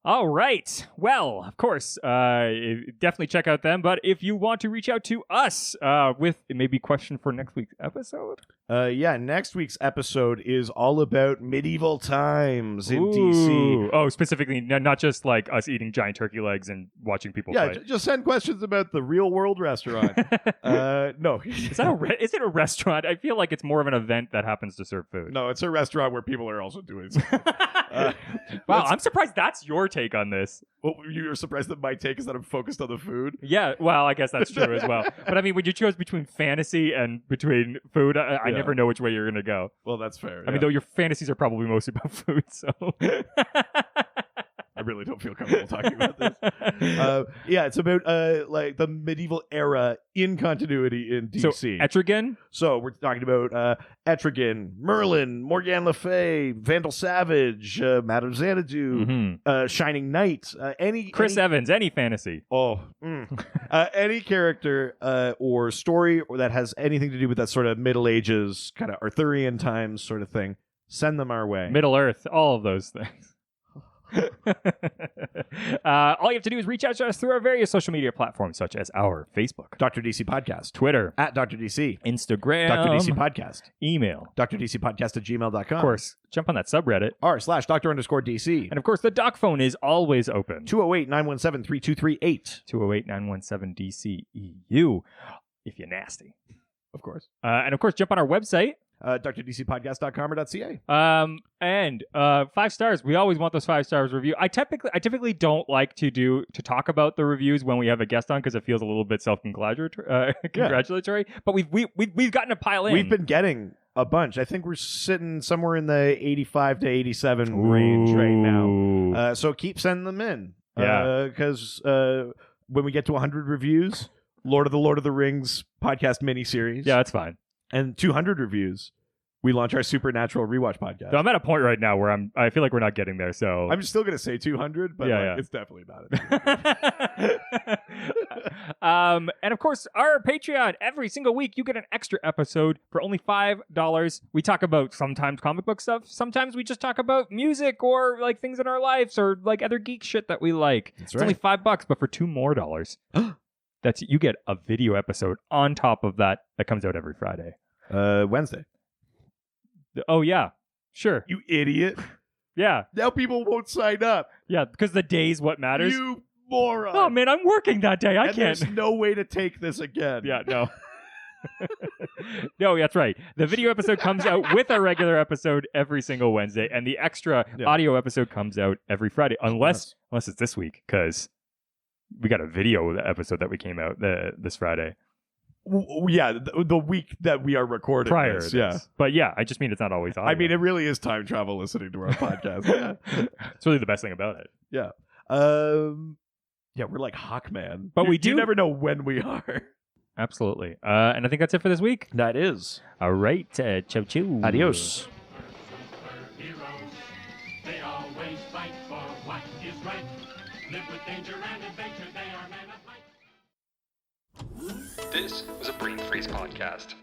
[SPEAKER 1] All right. Well, of course, definitely check out them. But if you want to reach out to us with maybe a question for next week's episode.
[SPEAKER 2] Next week's episode is all about medieval times in DC.
[SPEAKER 1] Oh, specifically, not just like us eating giant turkey legs and watching people fight.
[SPEAKER 2] Just send questions about the real world restaurant. No.
[SPEAKER 1] Is it a restaurant? I feel like it's more of an event that happens to serve food.
[SPEAKER 2] No, it's a restaurant where people are also doing something.
[SPEAKER 1] Wow, I'm surprised that's your take on this.
[SPEAKER 2] Well, you're surprised that my take is that I'm focused on the food?
[SPEAKER 1] Yeah, well, I guess that's true as well. But I mean, when you chose between fantasy and between food, I never know which way you're going to go.
[SPEAKER 2] Well, that's fair.
[SPEAKER 1] I mean, though your fantasies are probably mostly about food, so...
[SPEAKER 2] I really don't feel comfortable talking about this. It's about like the medieval era in continuity in DC.
[SPEAKER 1] So, Etrigan?
[SPEAKER 2] So we're talking about Etrigan, Merlin, Morgane Le Fay, Vandal Savage, Madame Xanadu, Shining Knight,
[SPEAKER 1] Chris Evans, any fantasy.
[SPEAKER 2] Any character or story or that has anything to do with that sort of Middle Ages, kind of Arthurian times sort of thing. Send them our way.
[SPEAKER 1] Middle Earth, all of those things. All you have to do is reach out to us through our various social media platforms, such as our Facebook,
[SPEAKER 2] Dr. DC Podcast,
[SPEAKER 1] Twitter,
[SPEAKER 2] at Dr. DC,
[SPEAKER 1] Instagram,
[SPEAKER 2] Dr. DC Podcast,
[SPEAKER 1] email,
[SPEAKER 2] drdcpodcast@gmail.com.
[SPEAKER 1] Of course, jump on that subreddit,
[SPEAKER 2] r/Dr_DC.
[SPEAKER 1] And of course, the doc phone is always open.
[SPEAKER 2] 208-917-3238.
[SPEAKER 1] 208-917-DCEU, if you're nasty.
[SPEAKER 2] Of course.
[SPEAKER 1] And of course, jump on our website,
[SPEAKER 2] drdcpodcast.com or .ca.
[SPEAKER 1] And 5 stars. We always want those 5 stars review. I typically don't like to talk about the reviews when we have a guest on because it feels a little bit congratulatory. But we've gotten a pile in.
[SPEAKER 2] We've been getting a bunch. I think we're sitting somewhere in the 85 to 87 range right now. So keep sending them in.
[SPEAKER 1] Yeah.
[SPEAKER 2] Because when we get to 100 reviews, Lord of the Rings podcast miniseries.
[SPEAKER 1] Yeah, that's fine.
[SPEAKER 2] And 200 reviews, we launch our Supernatural rewatch podcast.
[SPEAKER 1] So I'm at a point right now where I feel like we're not getting there. So
[SPEAKER 2] I'm still going to say 200, but it's definitely not it.
[SPEAKER 1] And of course, our Patreon. Every single week, you get an extra episode for only $5. We talk about sometimes comic book stuff. Sometimes we just talk about music or like things in our lives or like other geek shit that we like.
[SPEAKER 2] That's
[SPEAKER 1] It's only $5, but for $2 more, you get a video episode on top of that comes out every Friday.
[SPEAKER 2] Wednesday.
[SPEAKER 1] Oh, yeah. Sure.
[SPEAKER 2] You idiot.
[SPEAKER 1] Yeah.
[SPEAKER 2] Now people won't sign up.
[SPEAKER 1] Yeah, because the day's what matters.
[SPEAKER 2] You moron.
[SPEAKER 1] Oh, man, I'm working that day. I can't.
[SPEAKER 2] There's no way to take this again.
[SPEAKER 1] Yeah, no. No, that's right. The video episode comes out with our regular episode every single Wednesday, and the extra audio episode comes out every Friday, unless it's this week, because we got a video episode that we came out this Friday.
[SPEAKER 2] Yeah, the week that we are recording
[SPEAKER 1] prior
[SPEAKER 2] this,
[SPEAKER 1] to this. But yeah, I just mean it's not always audio.
[SPEAKER 2] I mean, it really is time travel listening to our podcast. Yeah.
[SPEAKER 1] It's really the best thing about it.
[SPEAKER 2] Yeah. We're like Hawkman.
[SPEAKER 1] But you
[SPEAKER 2] never know when we are.
[SPEAKER 1] Absolutely. And I think that's it for this week.
[SPEAKER 2] That is.
[SPEAKER 1] All right. Ciao, ciao.
[SPEAKER 2] Adios.
[SPEAKER 5] They always fight for what is right. Live with danger and adventure. They are men of might.
[SPEAKER 6] This was a Brain Freeze podcast.